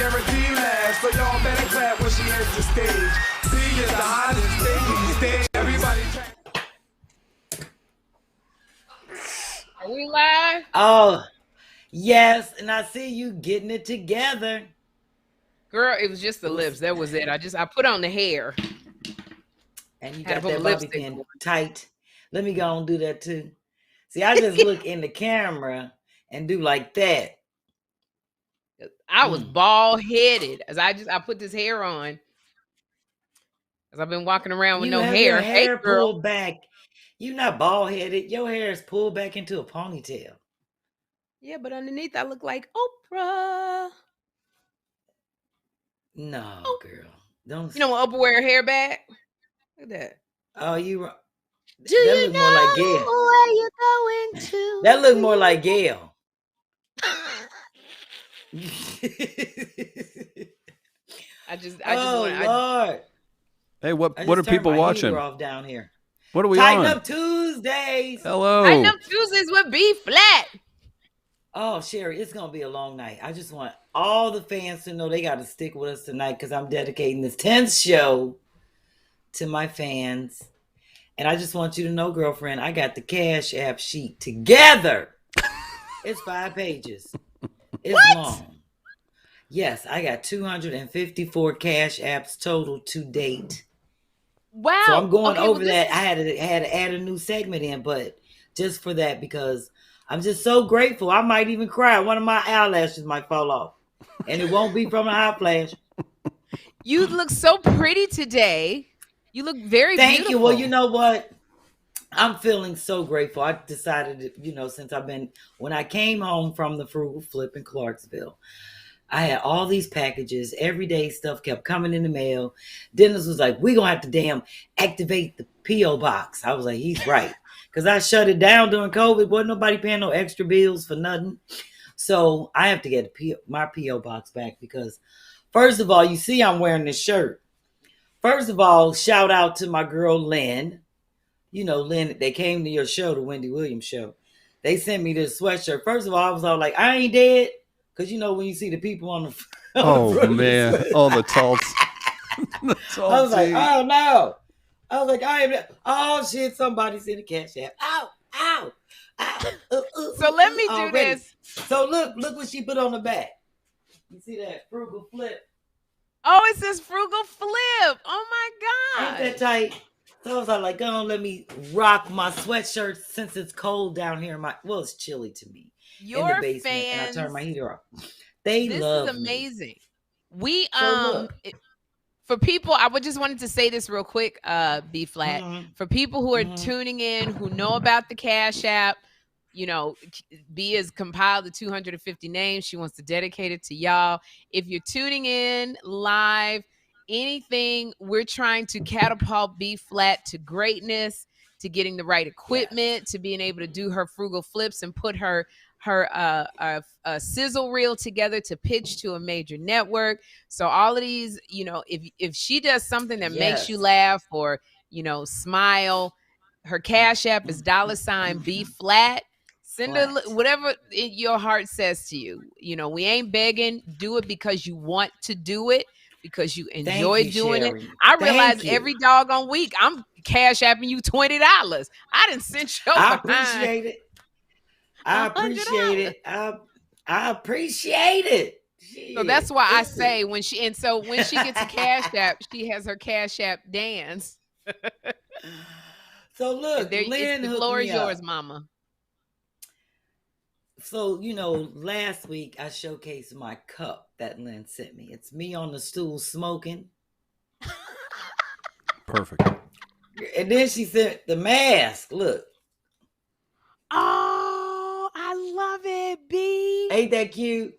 guarantee last. So y'all better clap when she hits the stage. B is the hottest thing on stage. Everybody Are we live? Oh, yes, and I see you getting it together. Girl, it was just the lips. That was it. I put on the hair. And you Had to got put that my bobby lipstick pin on. tight. Let me go and do that too. See, I just look in the camera and do like that. I was bald headed as I put this hair on. As I've been walking around with You no have hair. your hair Hey, girl. pulled back. You're not bald headed. Your hair is pulled back into a ponytail. Yeah, but underneath I look like Oprah. No, Oh. girl. Don't. You know when Oprah wear her hair back? Look at that. Oh, you. Do you look know more like Gail. where you're going to? That look more like Gail. I just Lord. Hey, what are people watching? Off down here. What are we Tighten on? Up Tuesdaze. Hello. Tighten Up Tuesdaze with B-Phlat. Oh, Sherri, it's going to be a long night. I just want all the fans to know they got to stick with us tonight because I'm dedicating this 10th show to my fans. And I just want you to know, girlfriend, I got the Cash App sheet together. It's 5 pages. It's long. Yes, I got 254 Cash Apps total to date. Wow. So I'm going over that. I had to add a new segment in, but just for that, because I'm just so grateful. I might even cry. One of my eyelashes might fall off. And it won't be from a hot flash. You look so pretty today. You look very Thank beautiful. you. Well, you know what? I'm feeling so grateful. I decided, since when I came home from the Frugal Flip in Clarksville, I had all these packages. Everyday stuff kept coming in the mail. Dennis was like, we're going to have to damn activate the P.O. box. I was like, he's right. Because I shut it down during COVID. Wasn't nobody paying no extra bills for nothing. So I have to get my P.O. box back because, first of all, you see I'm wearing this shirt. First of all, shout out to my girl, Lynn. Lynn, they came to your show, the Wendy Williams show. They sent me this sweatshirt. First of all, I was all like, I ain't dead. Because, when you see the people on the oh, man. Oh, the tall. I was like, oh, no. I was like, oh, shit, somebody sent a Cash App. Ow, ow, ow. So let me do this. So look what she put on the back. You see that Frugal Flip? Oh, it says Frugal Flip. Oh, my God. Ain't that tight? So I was like, don't let me rock my sweatshirt since it's cold down here. It's chilly to me. Your in the basement, fans, and I turn my heater off. This is amazing. We for people, I would just wanted to say this real quick, B-Phlat. Mm-hmm. For people who are tuning in, who know about the Cash App, B has compiled the 250 names. She wants to dedicate it to y'all. If you're tuning in live, anything, we're trying to catapult B-Phlat to greatness, to getting the right equipment, to being able to do her frugal flips and put her sizzle reel together to pitch to a major network. So all of these, if she does something that makes you laugh or smile, her Cash App is $ B-Phlat. Send her whatever your heart says to you. We ain't begging. Do it because you want to do it, because you enjoy doing Sherri. it. I realize every doggone week I'm Cash Apping you $20. I didn't send you. I appreciate it. I appreciate it. I appreciate it. So that's why I say when she gets a Cash App, she has her Cash App dance. So look, Lynn, the floor is yours, Mama. So, last week I showcased my cup that Lynn sent me. It's me on the stool smoking. Perfect. And then she sent the mask. Look. Oh, I love it, B. Ain't that cute?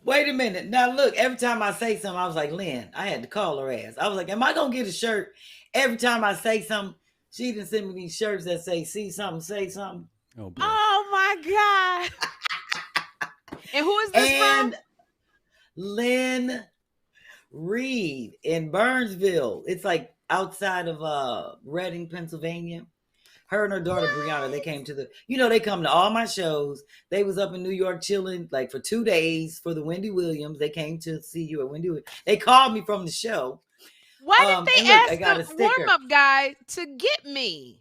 Wait a minute. Now, look, every time I say something, I was like, Lynn, I had to call her ass. I was like, am I going to get a shirt? Every time I say something, she didn't send me these shirts that say, see something, say something. Oh, boy. Oh my God. And who is this from? Lynn Reed in Burnsville. It's like outside of Reading, Pennsylvania. Her and her daughter Brianna, they came to they come to all my shows. They was up in New York chilling like for 2 days for the Wendy Williams. They came to see you at Wendy Williams. They called me from the show. Why did they ask the warm-up guy to get me?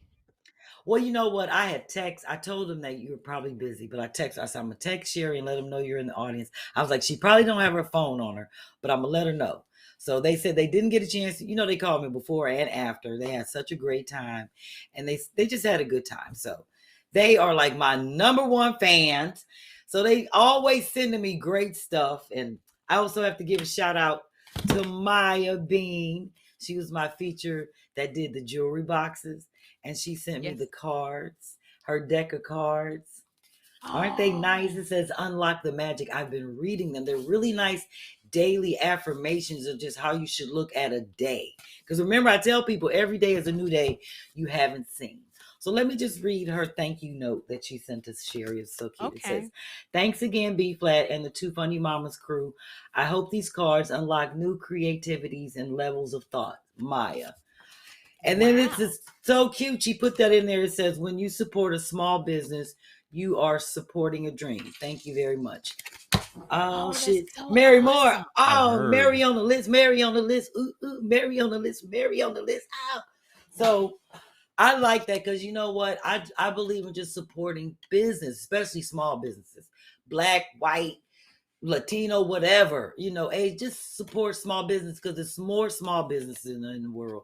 Well, you know what? I had text. I told them that you were probably busy, but I said, I'm going to text Sherri and let them know you're in the audience. I was like, she probably don't have her phone on her, but I'm going to let her know. So they said they didn't get a chance. They called me before and after. They had such a great time, and they just had a good time. So they are like my number one fans. So they always sending me great stuff. And I also have to give a shout out to Maya Bean. She was my feature that did the jewelry boxes. And she sent me the cards, her deck of cards. Aren't they nice? It says Unlock the Magic. I've been reading them. They're really nice daily affirmations of just how you should look at a day. Because remember, I tell people every day is a new day you haven't seen. So let me just read her thank you note that she sent us, Sherri. It's so cute. Okay. It says, thanks again, B-Phlat and the Two Funny Mamas crew. I hope these cards unlock new creativities and levels of thought. Maya. And then it's just so cute. She put that in there. It says, when you support a small business, you are supporting a dream. Thank you very much. Oh shit. So Mary Moore. Oh, Mary on the list. Mary on the list. Ooh, Mary on the list. Mary on the list. Oh. So I like that because you know what? I believe in just supporting business, especially small businesses. Black, white, Latino, whatever. Just support small business because there's more small businesses in the world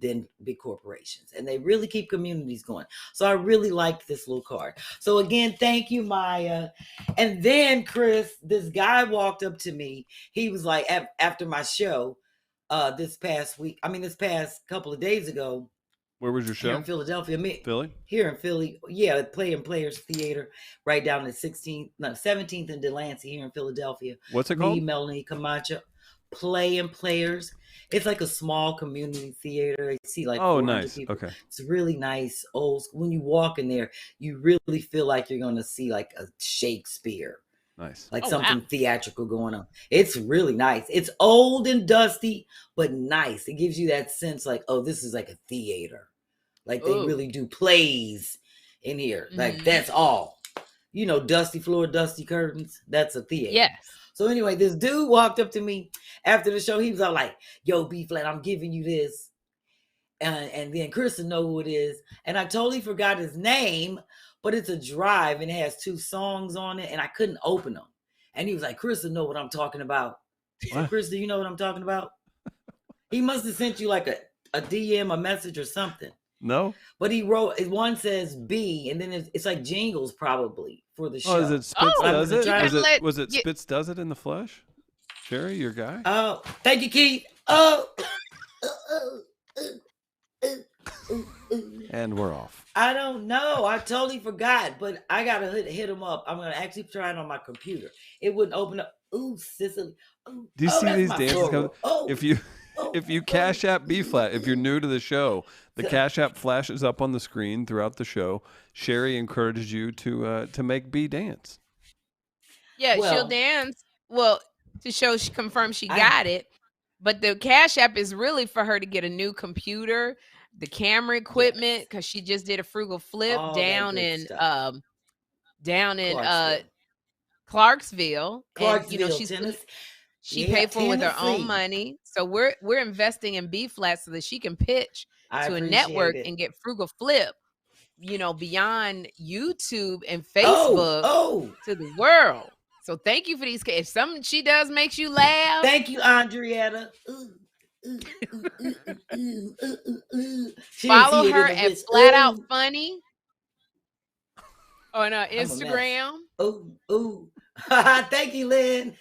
than big corporations, and they really keep communities going. So I really liked this little card. So again, thank you, Maya. And then Chris, this guy walked up to me. He was like, after my show, this past couple of days ago. Where was your show? Here in Philadelphia. Philly? Here in Philly. Yeah, Players Theater, right down the 17th and Delancey here in Philadelphia. What's it called? Me, Melanie Camacho. Players. It's like a small community theater. You see like 400 nice. people. Okay. It's really nice. Old. When you walk in there, you really feel like you're going to see like a Shakespeare. Nice. Like something theatrical going on. It's really nice. It's old and dusty, but nice. It gives you that sense like, oh, this is like a theater. Like they really do plays in here. Like that's all. Dusty floor, dusty curtains. That's a theater. Yes. So anyway, this dude walked up to me after the show. He was all like, yo, B-Phlat, I'm giving you this. And then Kristen know who it is. And I totally forgot his name, but it's a drive and it has 2 songs on it. And I couldn't open them. And he was like, Kristen know what I'm talking about. Kristen, you know what I'm talking about? He must have sent you like a DM, a message or something. No. But he wrote, one says B, and then it's like jingles probably for the show. Oh, is it Spitz does it? Was it Spitz does it in the flesh? Sherri, your guy? Oh, thank you, Keith. And we're off. I don't know. I totally forgot, but I got to hit him up. I'm going to actually try it on my computer. It wouldn't open up. Ooh, Sicily. Ooh, do you see these dances? If you Cash App B-Phlat, if you're new to the show, the Cash App flashes up on the screen throughout the show. Sherri encourages you to make B dance. Yeah, she'll dance. Well, to confirm she got it. But the Cash App is really for her to get a new computer, the camera equipment, because she just did a frugal flip down in Clarksville. And, she paid for it with her own money. So we're investing in B-Phlat so that she can pitch to a network and get frugal flip, beyond YouTube and Facebook to the world. So thank you for these. If something she does makes you laugh. Thank you, Andrietta. Follow her at Flat Out Funny on Instagram. Thank you, Lynn.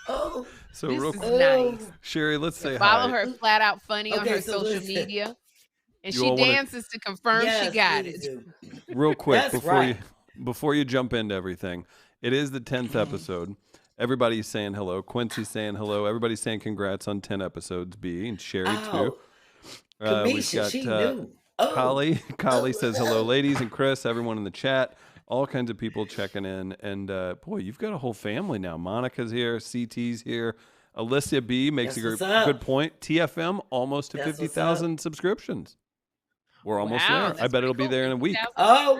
So this real is nice. Sherri, let's say follow hi. her Flat Out Funny on her social media. And she dances to confirm she got it. Real quick, before you jump into everything, it is the 10th episode. Everybody's saying hello. Quincy's saying hello. Everybody's saying congrats on 10 episodes, B, and Sherri too. We've got Collie says hello, ladies, and Chris, everyone in the chat. All kinds of people checking in. And boy, you've got a whole family now. Monica's here. CT's here. Alicia B makes a good point. TFM almost to 50,000 subscriptions. We're almost there. I bet it'll be there in a week. Oh,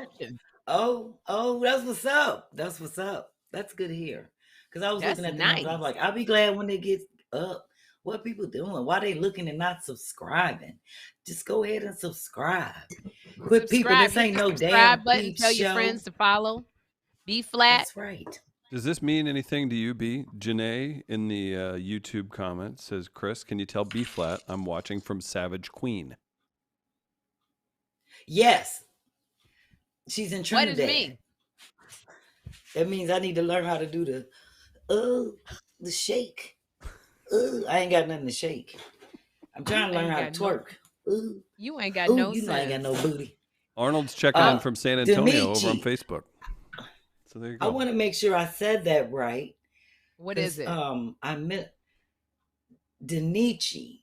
that's what's up. That's what's up. That's good to hear. Because I was looking at the numbers. I was like, I'll be glad when they get up. What people doing? Why they looking and not subscribing? Just go ahead and subscribe. Quit people. This ain't no damn button. Tell your friends to follow. B-Phlat. That's right. Does this mean anything to you, B? Janae in the YouTube comments says, Chris, can you tell B-Phlat I'm watching from Savage Queen? Yes. She's in Trinidad. What does it mean? That means I need to learn how to do the shake. I ain't got nothing to shake. I'm trying to learn how to twerk. You ain't got no sense. You know I ain't got no booty. Arnold's checking in from San Antonio over on Facebook. So there you go. I want to make sure I said that right. What is it? I meant Denichi.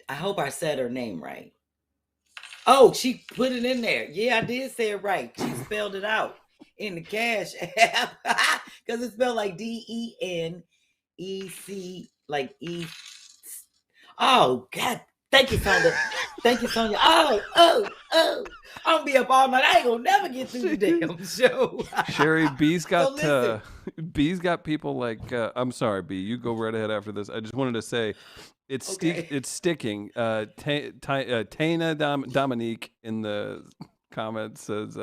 I hope I said her name right. Oh, she put it in there. Yeah, I did say it right. She spelled it out in the Cash app because it spelled like DENEC, like E. Oh God! Thank you, Sonia. Thank you, Sonia. Oh! I'm gonna be up all night. I ain't gonna never get through the damn show. Sherry, B's got people like. I'm sorry, B. You go right ahead after this. I just wanted to say. It's sticking. Tana Dominique in the comments says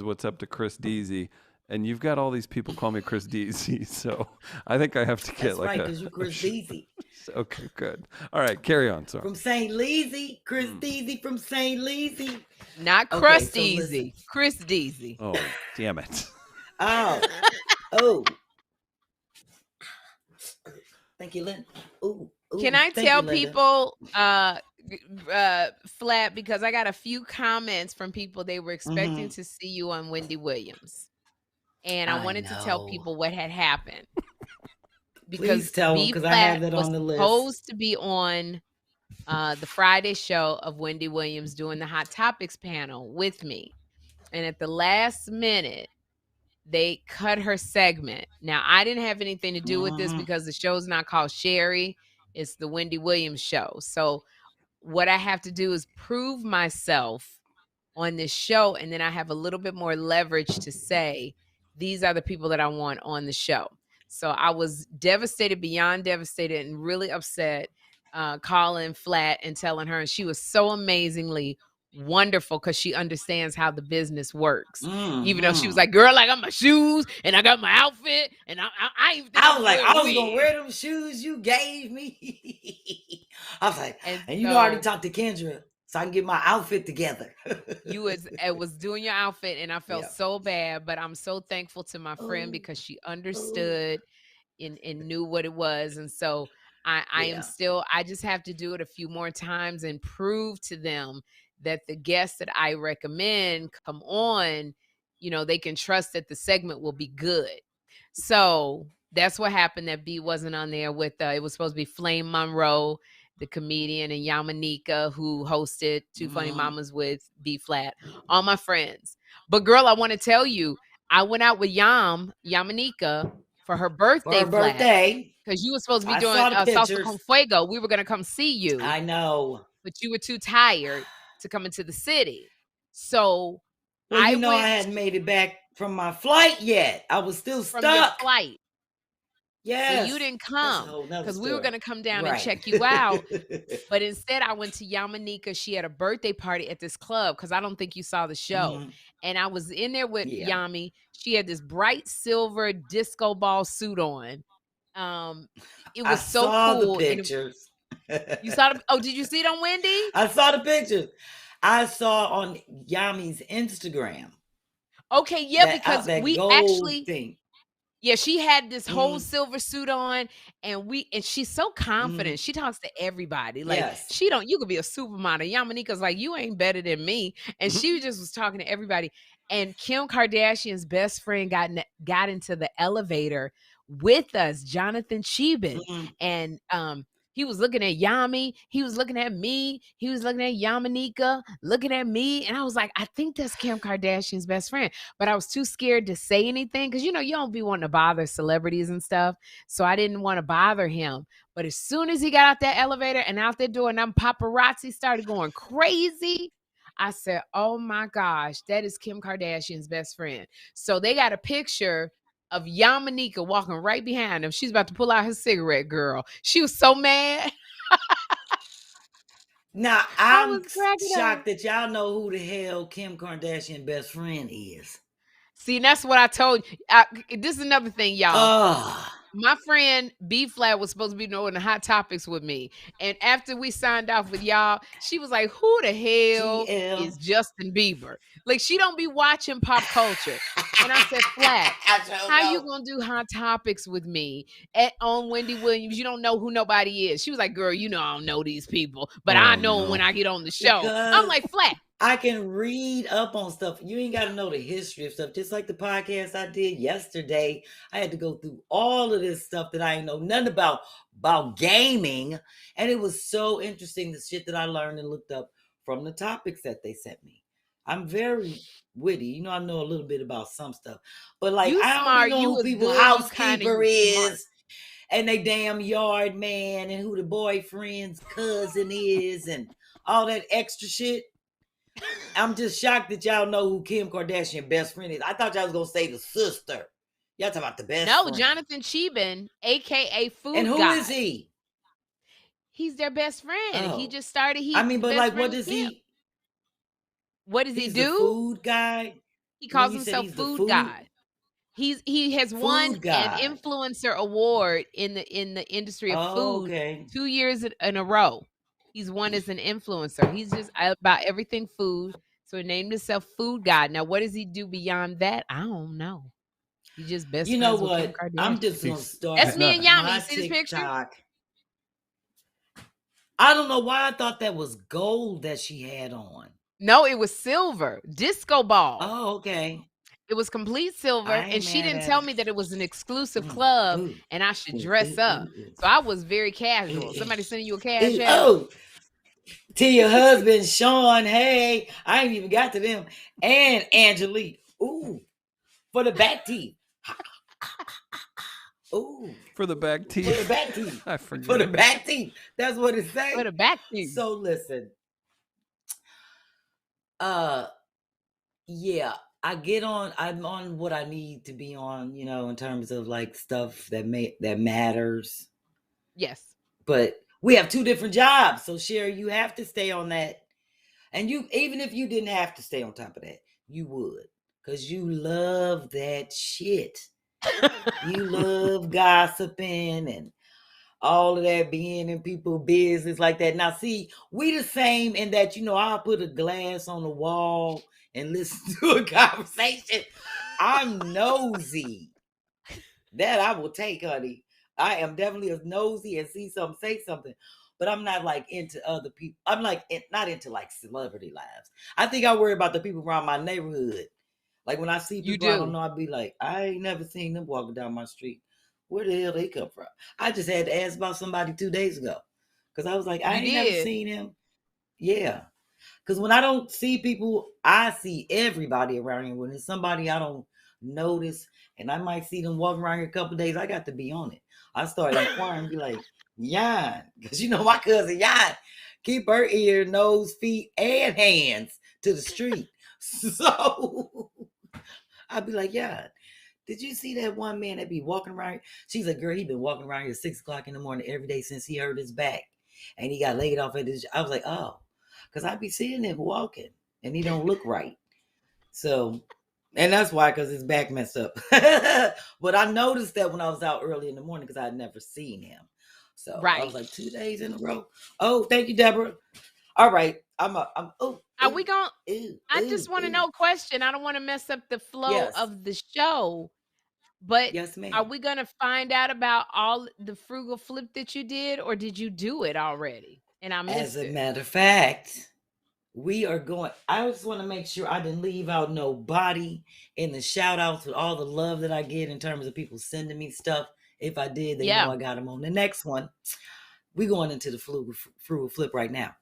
what's up to Chris Deasy, and you've got all these people call me Chris Deasy, so I think I have to get That's right, because you're Chris Deasy. Okay, good. All right, carry on. Sorry. From St. Leezy, Chris Deasy from St. Leezy. Not Crust Easy, Chris Deasy. Oh, damn it. Oh. Thank you, Lynn. Ooh. Can I tell people Flat, because I got a few comments from people they were expecting to see you on Wendy Williams, and I wanted to tell people what had happened because B-Phlat was supposed to be on the Friday show of Wendy Williams doing the Hot Topics panel with me, and at the last minute they cut her segment. Now I didn't have anything to do with this because the show's not called Sherri. It's the Wendy Williams show. So what I have to do is prove myself on this show, and then I have a little bit more leverage to say, these are the people that I want on the show. So I was devastated, beyond devastated, and really upset calling Flat and telling her, and she was so amazingly wonderful because she understands how the business works. Even though she was like, girl, I got my shoes and I got my outfit, and I was like, I was gonna wear them shoes you gave me. I was like, and you know, I already talked to Kendra, so I can get my outfit together. You was doing your outfit, and I felt so bad, but I'm so thankful to my friend because she understood and knew what it was. And so I just have to do it a few more times and prove to them that the guests that I recommend come on, you know, they can trust that the segment will be good. So that's what happened, that B wasn't on there with, it was supposed to be Flame Monroe, the comedian, and Yamanika, who hosted Two Funny Mamas with B-Phlat, all my friends. But girl, I want to tell you, I went out with Yamanika for her birthday. Because you were supposed to be doing Salsa con Fuego. We were going to come see you. I know. But you were too tired to come into the city. So I hadn't made it back from my flight yet. I was still stuck. From your flight. Yes. So you didn't come because we were going to come down and check you out. But instead I went to Yamanika. She had a birthday party at this club because I don't think you saw the show. And I was in there with Yami. She had this bright silver disco ball suit on. It was so cool. I saw the pictures. You saw them? Oh, did you see it on Wendy? I saw the pictures. I saw on Yami's Instagram. Okay, because we actually she had this whole silver suit on, and she's so confident. She talks to everybody. Like you could be a supermodel. Yamanika's like, you ain't better than me. And she just was talking to everybody. And Kim Kardashian's best friend got into the elevator with us, Jonathan Cheban. And he was looking at Yami. He was looking at me. He was looking at Yamanika, looking at me. And I was like, I think that's Kim Kardashian's best friend. But I was too scared to say anything because, you know, you don't be wanting to bother celebrities and stuff. So I didn't want to bother him. But as soon as he got out that elevator and out that door and them paparazzi started going crazy, I said, oh my gosh, that is Kim Kardashian's best friend. So they got a picture of Yamanika walking right behind him. She's about to pull out her cigarette, girl. She was so mad. Now, I I'm was cracking up. shocked that y'all know who the hell Kim Kardashian's best friend is. See, that's what I told you. This is another thing, y'all. My friend B-Phlat was supposed to be doing the hot topics with me. And after we signed off with y'all, she was like, who the hell is Justin Bieber? Like, she don't be watching pop culture. And I said, Flat, how you going to do hot topics with me on Wendy Williams? You don't know who nobody is. She was like, girl, you know I don't know these people. But I know when I get on the show. Because I'm like, Flat. I can read up on stuff. You ain't got to know the history of stuff. Just like the podcast I did yesterday, I had to go through all of this stuff that I ain't know nothing about gaming. And it was so interesting, the shit that I learned and looked up from the topics that they sent me. I'm very witty. You know, I know a little bit about some stuff. But like, I don't know who people's housekeeper is. And they damn yard man and who the boyfriend's cousin is and all that extra shit. I'm just shocked that y'all know who Kim Kardashian's best friend is. I thought y'all was going to say the sister. Y'all talking about the best friend. No, Jonathan Cheban, a.k.a. Food Guy. And who is he? He's their best friend. Oh. He just started. But like, what does he? What does he do? The food guy. He calls himself Food Guy. He has won an influencer award in the industry of food 2 years in a row. He's won as an influencer. He's just about everything food. So he named himself Food Guy. Now, what does he do beyond that? I don't know. He just best friends with Kim Kardashian. I'm just gonna start. That's me and Yami. You see this picture? I don't know why I thought that was gold that she had on. No, it was silver. Disco ball. Oh, okay. It was complete silver, and she didn't tell me that it was an exclusive club and I should dress up. So I was very casual. Somebody sending you a cash app? Oh, to your husband, Sean. Hey, I ain't even got to them. And Angelique. Ooh, for the back teeth. Ooh. For the back teeth. For the back teeth. I forget. For the back teeth. That's what it says. For the back teeth. So listen. Yeah. I'm on what I need to be on, you know, in terms of like stuff that matters. Yes. But we have two different jobs. So Sherri, you have to stay on that. And you, even if you didn't have to stay on top of that, you would. Because you love that shit. You love gossiping and all of that, being in people's business like that. Now, see, we the same in that, you know, I'll put a glass on the wall and listen to a conversation. I'm nosy. That I will take, honey. I am definitely as nosy and see something, say something. But I'm not like into other people. I'm like not into like celebrity lives. I think I worry about the people around my neighborhood. Like when I see people I don't know, I'd be like, I ain't never seen them walking down my street. Where the hell they come from? I just had to ask about somebody 2 days ago. Because I was like, I ain't never seen him. Yeah. Because when I don't see people, I see everybody around here. When it's somebody I don't notice, and I might see them walking around here a couple of days, I got to be on it. I started inquiring and be like, Yan. Because you know my cousin Yan, keep her ear, nose, feet, and hands to the street. So I'd be like, Yan, did you see that one man that be walking around? She's like, girl, he been walking around here 6 o'clock in the morning every day since he hurt his back. And he got laid off at his. I was like, oh. Because I be seeing him walking and he don't look right. So, and that's why, because his back messed up. But I noticed that when I was out early in the morning because I had never seen him. So I was like 2 days in a row. Oh, thank you, Deborah. All right. Are we going to, I just want to know a question. I don't want to mess up the flow of the show. But yes, ma'am. Are we going to find out about all the frugal flip that you did, or did you do it already? And I missed it. As a matter of fact, we are going. I just want to make sure I didn't leave out nobody in the shout outs with all the love that I get in terms of people sending me stuff. If I did, they know I got them on the next one. We're going into the frugal flip right now.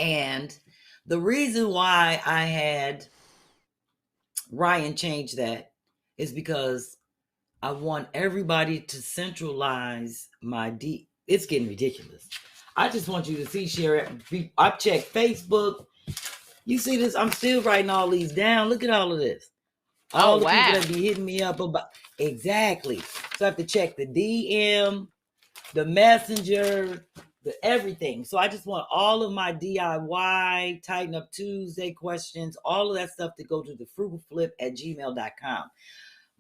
And the reason why I had Ryan change that is because I want everybody to centralize my it's getting ridiculous. I just want you to see, Sherri. I've checked Facebook. You see this? I'm still writing all these down. Look at all of this. All the people that be hitting me up about exactly. So I have to check the DM, the messenger, the everything. So I just want all of my DIY, Tighten Up Tuesday questions, all of that stuff to go to the frugalflip@gmail.com.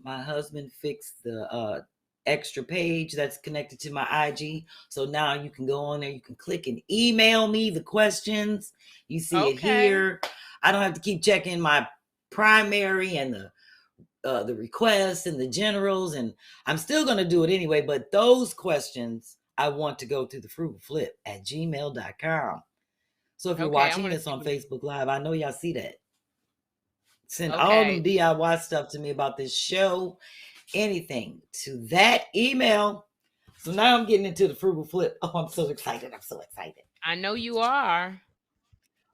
My husband fixed the extra page that's connected to my IG. So now you can go on there, you can click and email me the questions. You see it here. I don't have to keep checking my primary and the requests and the generals, and I'm still going to do it anyway, but those questions I want to go to the frugalflip@gmail.com. So if you're watching this on Facebook Live, I know y'all see that. Send all them DIY stuff to me about this show, anything to that email. So now I'm getting into the Frugal Flip. Oh, I'm so excited. I know you are.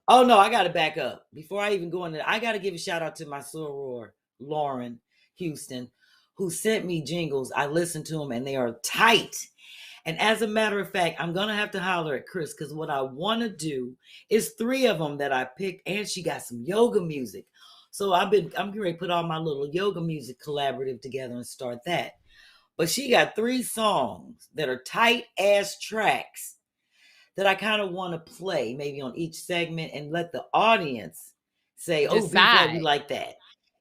Oh no, I got to back up. Before I even go into I got to give a shout out to my soror, Lauren Houston, who sent me jingles. I listened to them and they are tight. And as a matter of fact, I'm going to have to holler at Chris because what I want to do is 3 of them that I picked, and she got some yoga music. So I'm getting ready to put all my little yoga music collaborative together and start that. But she got 3 songs that are tight ass tracks that I kind of want to play maybe on each segment and let the audience say, oh, B-Phlat, we like that.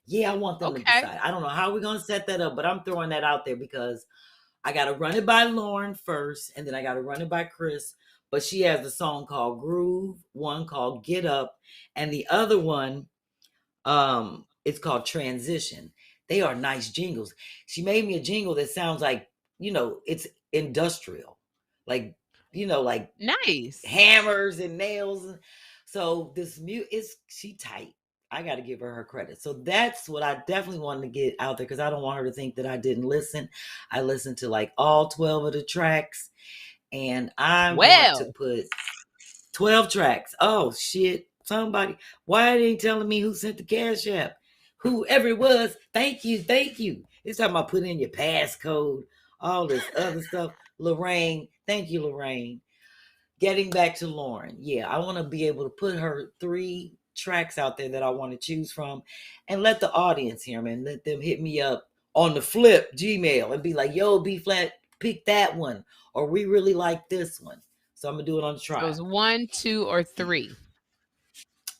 Yeah, I want them to decide. I don't know how we're going to set that up, but I'm throwing that out there because I got to run it by Lauren first, and then I got to run it by Chris. But she has a song called Groove, one called Get Up, and the other one, it's called Transition. They are nice jingles. She made me a jingle that sounds like, it's industrial. Like, like nice hammers and nails. So this she tight. I got to give her credit. So that's what I definitely wanted to get out there because I don't want her to think that I didn't listen. I listened to like all 12 of the tracks, and I want to put 12 tracks. Oh shit. Somebody, why they ain't telling me who sent the Cash App? Whoever it was, thank you. It's talking about putting in your passcode, all this other stuff. Lorraine, thank you, Lorraine. Getting back to Lauren. Yeah, I want to be able to put her 3 tracks out there that I want to choose from and let the audience hear them and let them hit me up on the flip Gmail and be like, yo, B-Phlat, pick that one. Or we really like this one. So I'm going to do it on the trial. So it's 1, 2, or 3.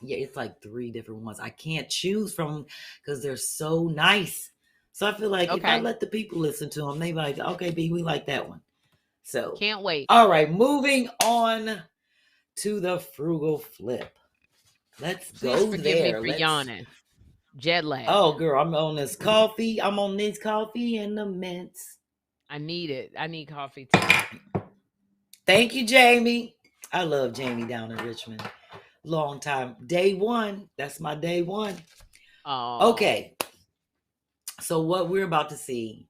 Yeah, it's like 3 different ones. I can't choose from because they're so nice. So I feel like if I let the people listen to them, they be like, okay, B, we like that one. So can't wait. All right, moving on to the Frugal Flip. Let's go forgive there. Me for yawning. Jet lag. Oh, girl, I'm on this coffee. I'm on this coffee and the mints. I need it. I need coffee too. Thank you, Jamie. I love Jamie down in Richmond. Long time. Day 1. That's my day 1. Oh. Okay. So what we're about to see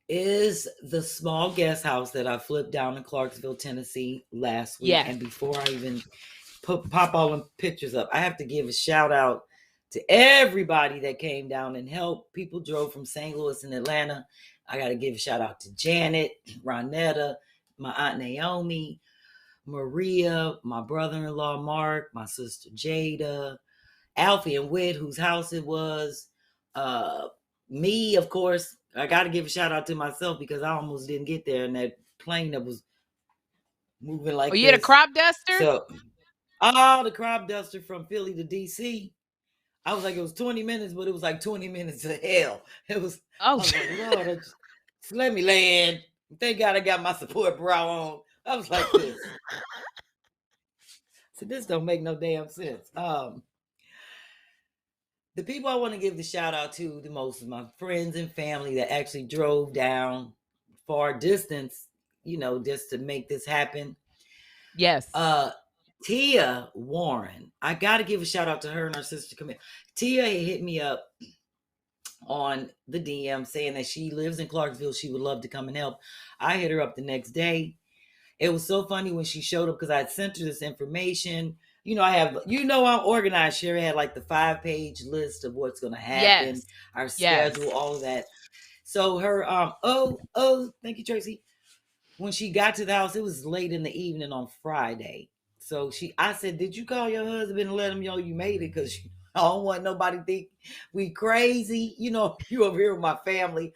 is the small guest house that I flipped down in Clarksville, Tennessee last week. And before I even pop all the pictures up, I have to give a shout out to everybody that came down and helped. People drove from St. Louis and Atlanta. I got to give a shout out to Janet, Ronetta, my Aunt Naomi, Maria, my brother-in-law, Mark, my sister Jada, Alfie and Whit, whose house it was, me, of course. I got to give a shout out to myself because I almost didn't get there in that plane that was moving like this. You had a crop duster? So, the crop duster from Philly to DC. I was like, it was 20 minutes, but it was like 20 minutes to hell. It was, I was like, Lord, just let me land. Thank God I got my support bra on. I was like this. So this don't make no damn sense. The people I want to give the shout out to the most is my friends and family that actually drove down far distance, just to make this happen. Yes. Tia Warren. I got to give a shout out to her and her sister. Tia hit me up on the DM saying that she lives in Clarksville. She would love to come and help. I hit her up the next day. It was so funny when she showed up because I had sent her this information. I'm organized. Sherri had like the 5-page list of what's going to happen, our schedule, all of that. So her, thank you, Tracy. when she got to the house, it was late in the evening on Friday. So I said, did you call your husband and let him know you made it? Because I don't want nobody to think we crazy. You over here with my family.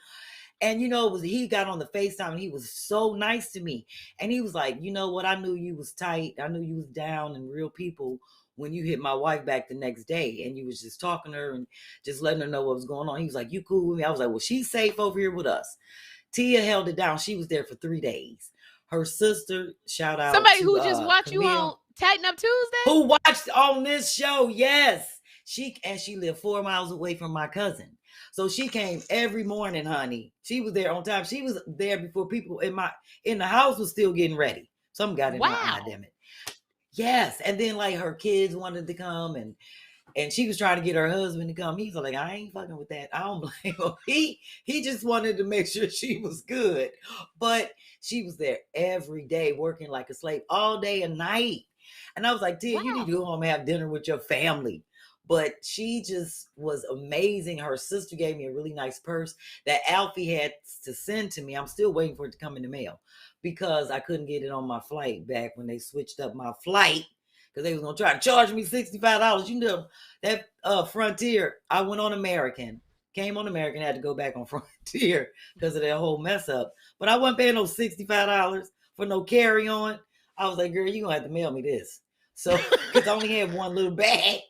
And he got on the FaceTime and he was so nice to me. And he was like, you know what? I knew you was tight. I knew you was down and real people when you hit my wife back the next day. And you was just talking to her and just letting her know what was going on. He was like, you cool with me? I was like, well, she's safe over here with us. Tia held it down. She was there for 3 days. Her sister, shout out somebody who just watched Camille, you on Tighten Up Tuesday? Who watched on this show, yes. She lived 4 miles away from my cousin. So she came every morning, honey. She was there on time. She was there before people in the house was still getting ready. Something got in my eye, damn it. Yes. And then like her kids wanted to come and she was trying to get her husband to come. He's like, I ain't fucking with that. I don't blame him. He just wanted to make sure she was good. But she was there every day working like a slave all day and night. And I was like, Tia, you need to go home and have dinner with your family. But she just was amazing. Her sister gave me a really nice purse that Alfie had to send to me. I'm still waiting for it to come in the mail because I couldn't get it on my flight back when they switched up my flight because they was going to try to charge me $65. You know, that Frontier, I went on American, came on American, had to go back on Frontier because of that whole mess up. But I wasn't paying no $65 for no carry-on. I was like, girl, you're going to have to mail me this. So, because I only had one little bag.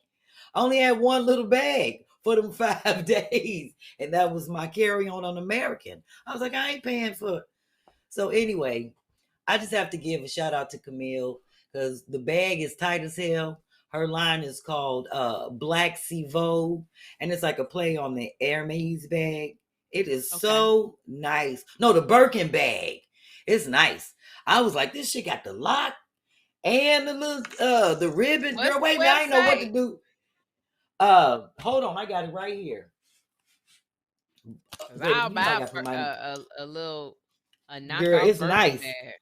I only had one little bag for them 5 days. And that was my carry-on American. I was like, I ain't paying for it. So anyway, I just have to give a shout out to Camille because the bag is tight as hell. Her line is called Black Sivo. And it's like a play on the Hermes bag. It is so nice. No, the Birkin bag. It's nice. I was like, this shit got the lock and the little the ribbon. What's girl, wait a minute, I ain't know what to do. Hold on, I got it right here. I'll buy for a little knockoff. Girl, it's nice. Bag.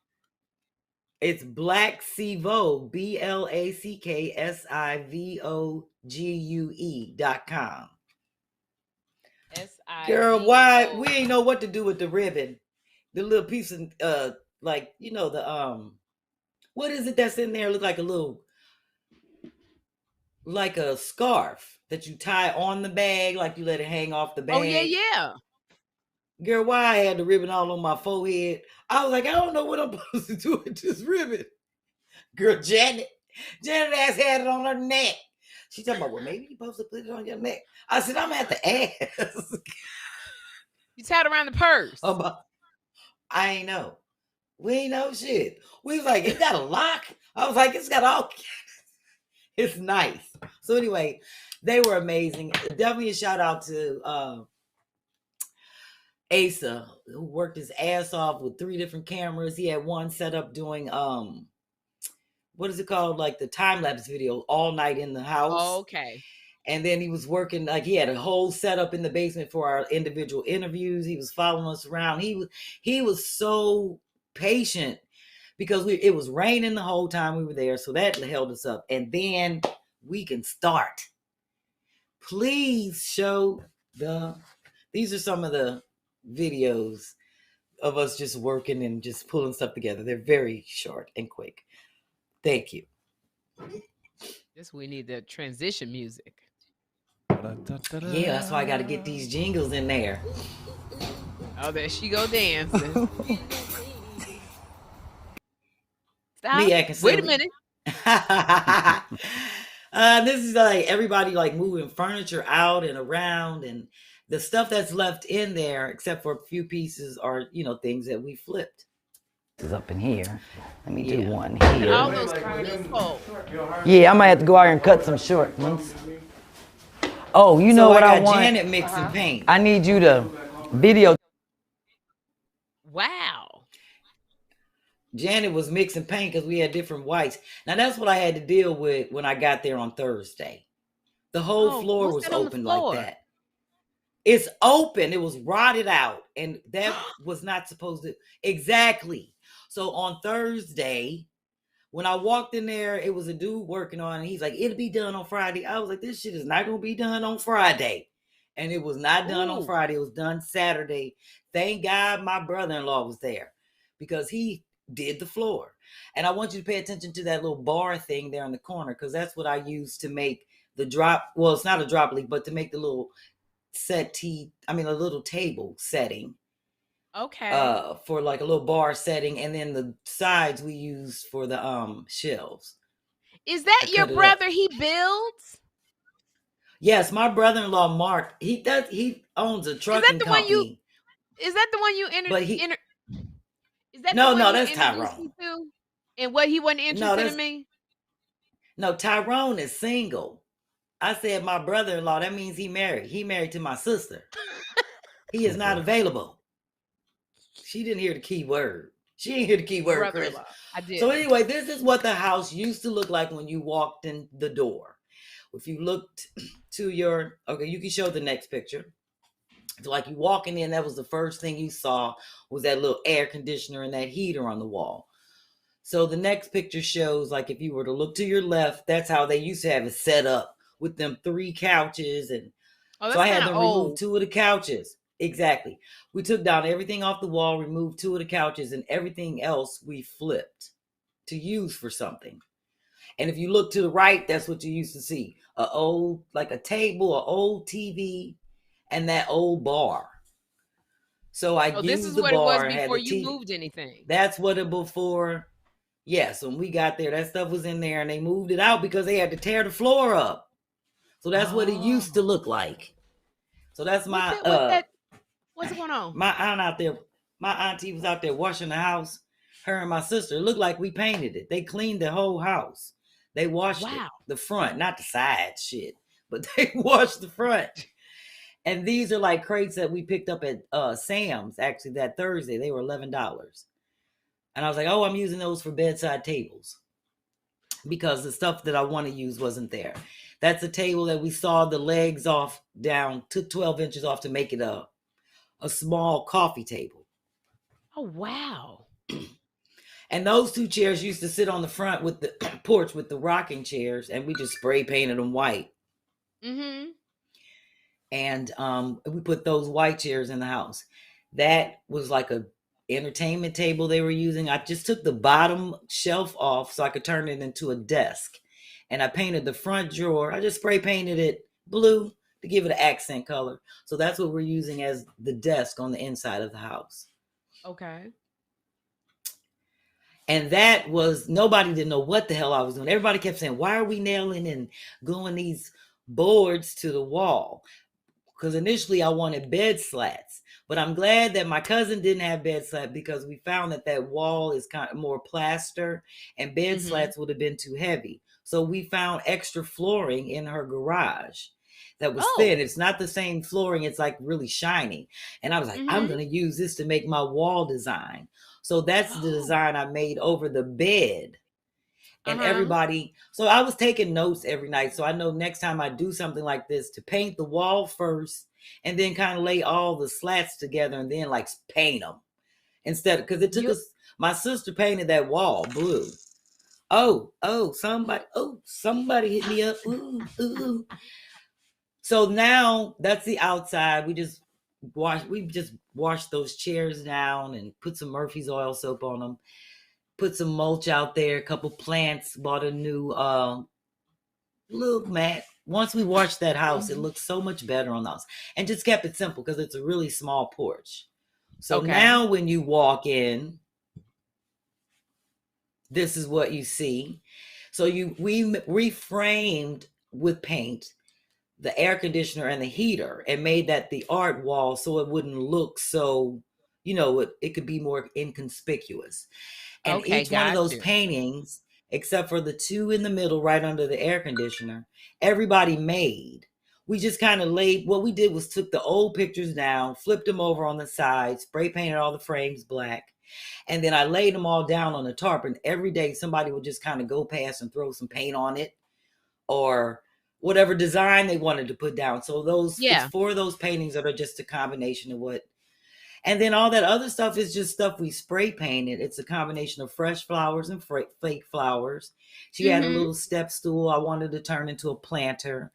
It's Black Sivo, BlackSivogue.com. Girl, why we ain't know what to do with the ribbon, the little piece of like the what is it that's in there? Look like a little. Like a scarf that you tie on the bag, like you let it hang off the bag. Oh, yeah. Girl, why I had the ribbon all on my forehead? I was like, I don't know what I'm supposed to do with this ribbon. Girl, Janet ass had it on her neck. She talking about, well, maybe you're supposed to put it on your neck. I said, I'm at the ass. You tied around the purse. I ain't know. We ain't know shit. We was like, it got a lock. I was like, it's got all... It's nice. So anyway, they were amazing. Definitely a shout out to Asa, who worked his ass off with 3 different cameras. He had one set up doing what is it called? Like the time-lapse video all night in the house. Oh, okay. And then he was working, like he had a whole setup in the basement for our individual interviews. He was following us around. He was so patient. Because it was raining the whole time we were there. So that held us up. And then we can start. Please show these are some of the videos of us just working and just pulling stuff together. They're very short and quick. Thank you. Guess we need the transition music. Yeah, that's why I got to get these jingles in there. Oh, there she go dancing. Stop. Wait a minute. This is like everybody like moving furniture out and around, and the stuff that's left in there, except for a few pieces, are things that we flipped. This is up in here. Let me do one here. All those people. Yeah, I might have to go out here and cut some short ones. Oh, you know what I want? Janet mixing paint. I need you to video. Wow. Janet was mixing paint because we had different whites. Now that's what I had to deal with when I got there on Thursday. The whole floor was open like that. It's open. It was rotted out. And that was not supposed to. Exactly. So on Thursday, when I walked in there, it was a dude working on it. He's like, it'll be done on Friday. I was like, this shit is not going to be done on Friday. And it was not done on Friday. It was done Saturday. Thank God my brother-in-law was there. because he did the floor. And I want you to pay attention to that little bar thing there in the corner, because that's what I use to make the drop. Well, it's not a drop leaf, but to make the little a little table setting. Okay. For like a little bar setting, and then the sides we use for the shelves. Is that your brother? He builds? Yes, my brother-in-law Mark. He owns a trucking company. Is that the one you Is that no, the one that's Tyrone. To? And what, he wasn't interested in me? No, Tyrone is single. I said my brother-in-law. That means he married. He married to my sister. He is not available. She didn't hear the key word. She didn't hear the key word, Chris. I did. So anyway, this is what the house used to look like when you walked in the door. If you looked to you can show the next picture. So like you walking in, that was the first thing you saw was that little air conditioner and that heater on the wall. So the next picture shows, like, if you were to look to your left, that's how they used to have it set up with them 3 couches. And so I had them remove 2 of the couches. Exactly. We took down everything off the wall, removed 2 of the couches, and everything else we flipped to use for something. And if you look to the right, that's what you used to see. Like a table, an old TV, and that old bar. So I used this is the what bar. It was before you moved anything. That's what it before. Yes, when we got there, that stuff was in there, and they moved it out because they had to tear the floor up. So that's what it used to look like. So that's what's going on? My aunt out there, my auntie was out there washing the house. Her and my sister. It looked like we painted it. They cleaned the whole house. They washed it, the front, not the side shit, but they washed the front. And these are like crates that we picked up at Sam's actually that Thursday. They were $11. And I was like, oh, I'm using those for bedside tables because the stuff that I want to use wasn't there. That's a table that we saw the legs off down, took 12 inches off to make it a small coffee table. Oh, wow. And those 2 chairs used to sit on the front with the porch with the rocking chairs, and we just spray painted them white. Mm-hmm. And we put those white chairs in the house. That was like a entertainment table they were using. I just took the bottom shelf off so I could turn it into a desk. And I painted the front drawer. I just spray painted it blue to give it an accent color. So that's what we're using as the desk on the inside of the house. Okay. And that was, nobody didn't know what the hell I was doing. Everybody kept saying, why are we nailing and gluing these boards to the wall? Because initially I wanted bed slats. But I'm glad that my cousin didn't have bed slats because we found that wall is kind of more plaster and bed slats would have been too heavy. So we found extra flooring in her garage that was thin. It's not the same flooring. It's like really shiny. And I was like, I'm going to use this to make my wall design. So that's the design I made over the bed. And everybody, so I was taking notes every night. So I know next time I do something like this to paint the wall first and then kind of lay all the slats together and then like paint them instead. Because it took us, my sister painted that wall blue. Somebody hit me up. Ooh. So now that's the outside. We just washed those chairs down and put some Murphy's oil soap on them. Put some mulch out there, a couple plants, bought a new little mat. Once we washed that house, it looked so much better on the house. And just kept it simple because it's a really small porch. So now when you walk in, this is what you see. So we reframed with paint the air conditioner and the heater and made that the art wall so it wouldn't look so, it could be more inconspicuous. And each one of those paintings, except for the 2 in the middle right under the air conditioner, everybody made. We just kind of what we did was took the old pictures down, flipped them over on the side, spray painted all the frames black. And then I laid them all down on the tarp. And every day somebody would just kind of go past and throw some paint on it or whatever design they wanted to put down. So it's 4 of those paintings that are just a combination of what. And then all that other stuff is just stuff we spray painted. It's a combination of fresh flowers and fake flowers. She had a little step stool I wanted to turn into a planter.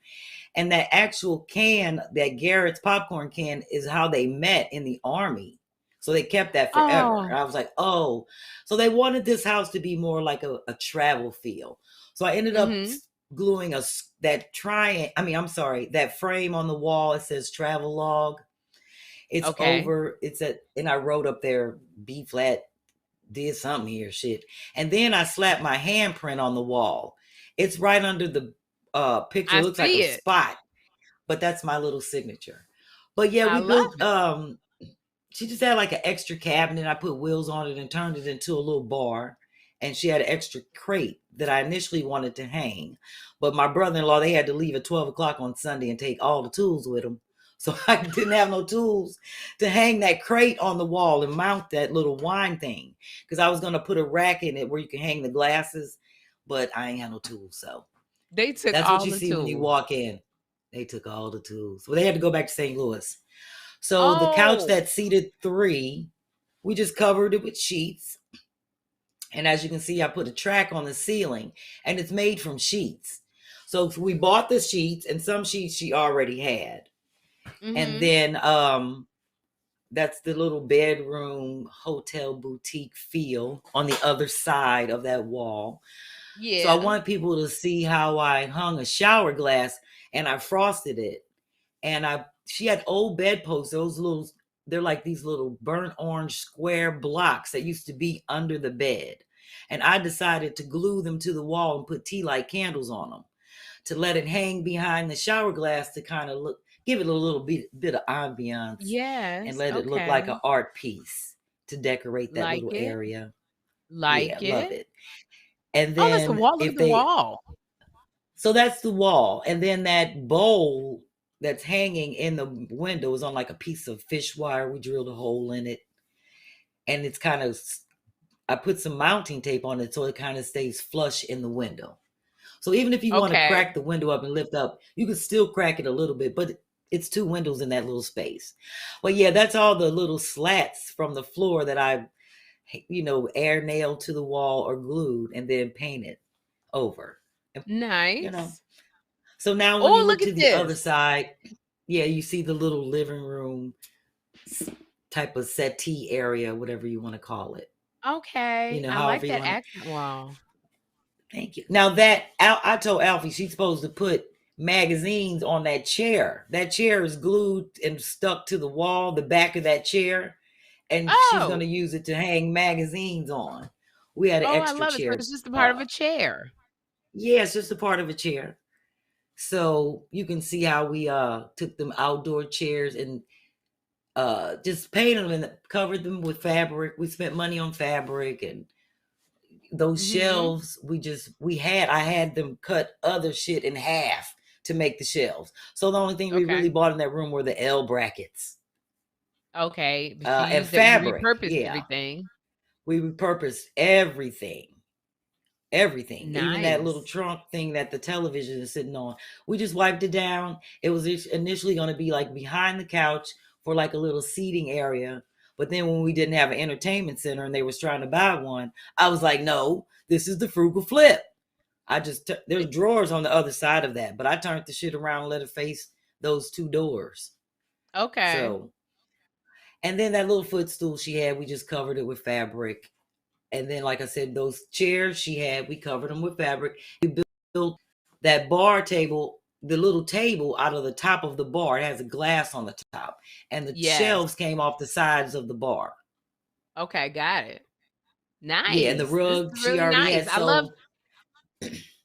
And that actual can, that Garrett's popcorn can, is how they met in the Army. So they kept that forever. And I was like, oh. So they wanted this house to be more like a travel feel. So I ended up gluing that frame on the wall. It says travel log. It's over. And I wrote up there, B-Phlat did something here, shit. And then I slapped my handprint on the wall. It's right under the picture. It looks like a spot, but that's my little signature. But yeah, we built, she just had like an extra cabinet. I put wheels on it and turned it into a little bar. And she had an extra crate that I initially wanted to hang. But my brother-in-law, they had to leave at 12 o'clock on Sunday and take all the tools with them. So I didn't have no tools to hang that crate on the wall and mount that little wine thing. Because I was going to put a rack in it where you can hang the glasses. But I ain't had no tools. So they took that's all what you the see tools. when you walk in. They took all the tools. Well, they had to go back to St. Louis. So the couch that seated 3, we just covered it with sheets. And as you can see, I put a track on the ceiling, and it's made from sheets. So we bought the sheets, and some sheets she already had. And then that's the little bedroom hotel boutique feel on the other side of that wall. Yeah. So I want people to see how I hung a shower glass, and I frosted it. And she had old bedposts, they're like these little burnt orange square blocks that used to be under the bed. And I decided to glue them to the wall and put tea light candles on them to let it hang behind the shower glass to kind of give it a little bit of ambiance. Yes. And let it look like an art piece to decorate that little area. Love it. And then that's the wall. Look at the wall. So that's the wall. And then that bowl that's hanging in the window is on like a piece of fish wire. We drilled a hole in it. And it's kind of, I put some mounting tape on it so it kind of stays flush in the window. So even if you want to crack the window up and lift up, you can still crack it a little bit, but it's 2 windows in that little space. But yeah, that's all the little slats from the floor that I, air nailed to the wall or glued and then painted over. Nice. So now when you look to the other side, you see the little living room type of settee area, whatever you want to call it. Okay. I like that accent wall. Thank you. Now I told Alfie she's supposed to put magazines on that chair. That chair is glued and stuck to the wall, the back of that chair. And she's going to use it to hang magazines on. We had an extra I love chair. It. It's just a part of a chair. Yeah, it's just a part of a chair. So you can see how we took them outdoor chairs and just painted them and covered them with fabric. We spent money on fabric, and those shelves I had them cut other shit in half to make the shelves. So the only thing we really bought in that room were the L brackets. Okay. And fabric. Repurposed everything. We repurposed everything. Everything. Nice. Even that little trunk thing that the television is sitting on. We just wiped it down. It was initially going to be like behind the couch for like a little seating area. But then when we didn't have an entertainment center and they was trying to buy one, I was like, no, this is the frugal flip. There's drawers on the other side of that, but I turned the shit around and let it face those 2 doors. Okay. So, and then that little footstool she had, we just covered it with fabric. And then, like I said, those chairs she had, we covered them with fabric. We built that bar table, the little table out of the top of the bar. It has a glass on the top. And the shelves came off the sides of the bar. Okay, got it. Nice. Yeah, and the rug she already had. I love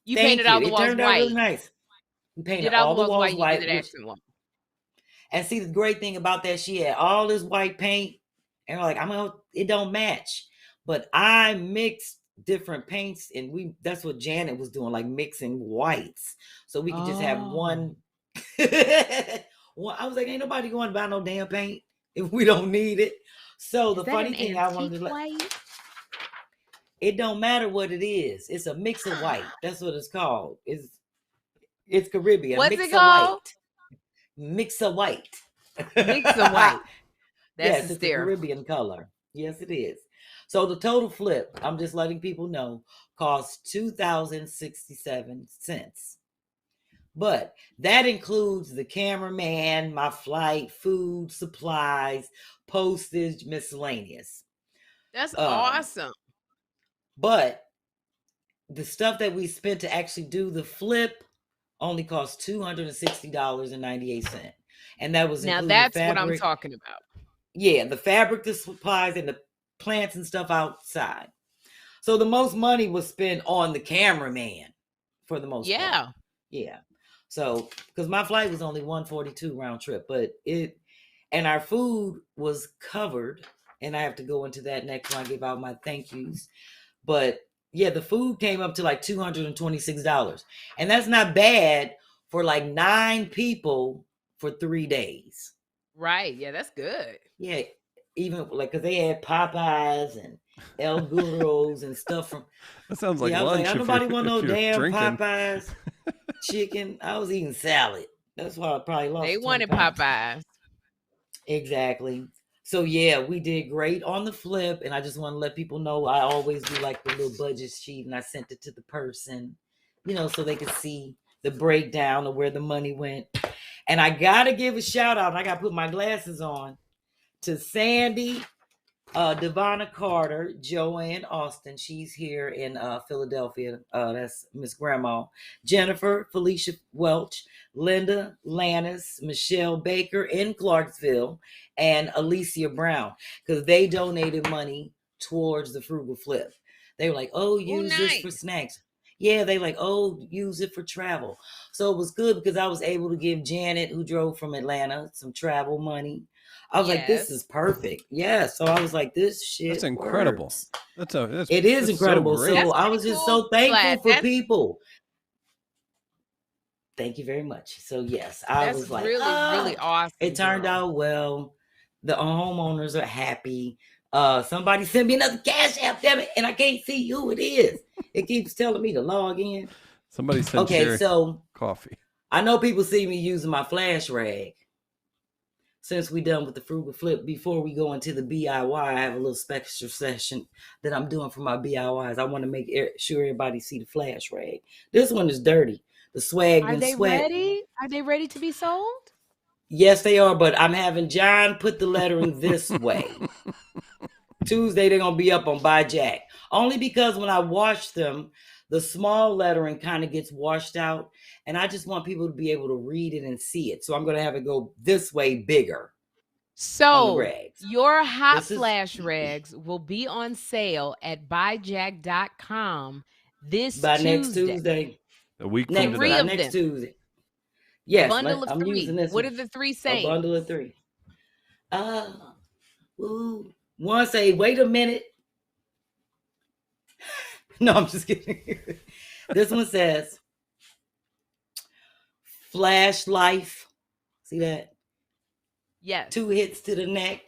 you painted all the walls white. It turned out really nice. We painted all the walls white. And see, the great thing about that, she had all this white paint. And we're like, it don't match. But I mixed different paints, and that's what Janet was doing, like mixing whites. So we could just have one. I was like, ain't nobody going to buy no damn paint if we don't need it. So the funny thing I wanted to white? It don't matter what it is. It's a mix of white. That's what it's called. It's Caribbean. What's it called? Mix of white. Mix of white. Yes, it's a Caribbean color. Yes, it is. So the total flip, I'm just letting people know, cost $2,067. But that includes the cameraman, my flight, food, supplies, postage, miscellaneous. That's Um, awesome. but the stuff that we spent to actually do the flip only cost $260.98. And that was Now including the that's what I'm fabric. talking about. Yeah, the fabric, the supplies, and the plants and stuff outside. So the most money was spent on the cameraman for the most part. Yeah. So because my flight was only 142 round trip, but and our food was covered, and I have to go into that next when I give out my thank yous. But yeah, the food came up to like $226. And that's not bad for like 9 people for 3 days. Right. Yeah, that's good. Yeah, even like because they had Popeyes and El Guros and stuff from. That sounds like I was lunch. like, nobody want no damn drinking. Popeyes chicken. I was eating salad. That's why I probably lost. They 20 wanted pounds. Popeyes. Exactly. So yeah, we did great on the flip, and I just want to let people know I always do like the little budget sheet, and I sent it to the person, so they could see the breakdown of where the money went. And I gotta give a shout out. I gotta put my glasses on to Sandy, Devonna Carter, Joanne Austin. She's here in Philadelphia. That's Miss Grandma. Jennifer, Felicia Welch, Linda Lannis, Michelle Baker in Clarksville, and Alicia Brown, because they donated money towards the Frugal Flip. They were like, oh, use this for snacks. Yeah, they like, oh, use it for travel. So it was good because I was able to give Janet, who drove from Atlanta, some travel money. I was like, this is perfect. Yeah. So I was like, this shit. That's incredible. Works. It is incredible. So I was just so thankful for people. Thank you very much. So yes, I was like, really awesome. It turned out well. The homeowners are happy. Somebody sent me another Cash App, damn it, and I can't see who it is. It keeps telling me to log in. Somebody sent Sherri coffee. I know people see me using my flash rag. Since we done with the Frugal Flip, before we go into the DIY, I have a little special session that I'm doing for my DIYs. I want to make sure everybody see the flash rag. This one is dirty. The swag and sweat. Ready? Are they ready to be sold? Yes, they are, but I'm having John put the lettering this way. Tuesday, they're going to be up on By Jack. Only because when I wash them, the small lettering kind of gets washed out, and I just want people to be able to read it and see it. So I'm going to have it go this way bigger. So your hot flash rags will be on sale at buyjack.com next Tuesday. A week from today. Next Tuesday. Yes, bundle of 3. Using this what are the 3 saying? A bundle of 3. One say, wait a minute. No, I'm just kidding. This one says, flash life. See that? Yes. 2 hits to the neck.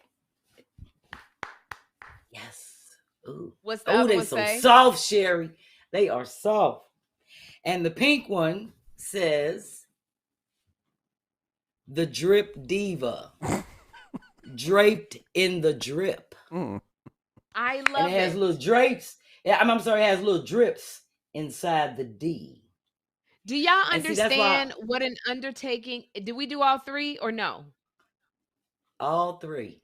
Yes. Ooh. What's the other one say? Soft, Sherri. They are soft. And the pink one says, the drip diva. Draped in the drip. I love it. It has little drapes. I'm sorry, it has little drips inside the D. Do y'all understand what an undertaking? Did we do all 3 or no? All 3.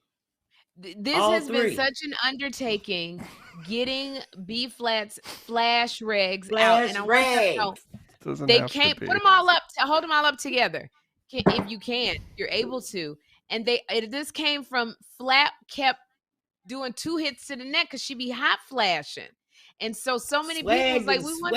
This has been such an undertaking getting B-Flat's flash rags out. And I want to know, they can't put them all up, hold them all up together. If you can, you're able to. And this came from Flap kept doing 2 hits to the neck because she be hot flashing. And so many people was like, we want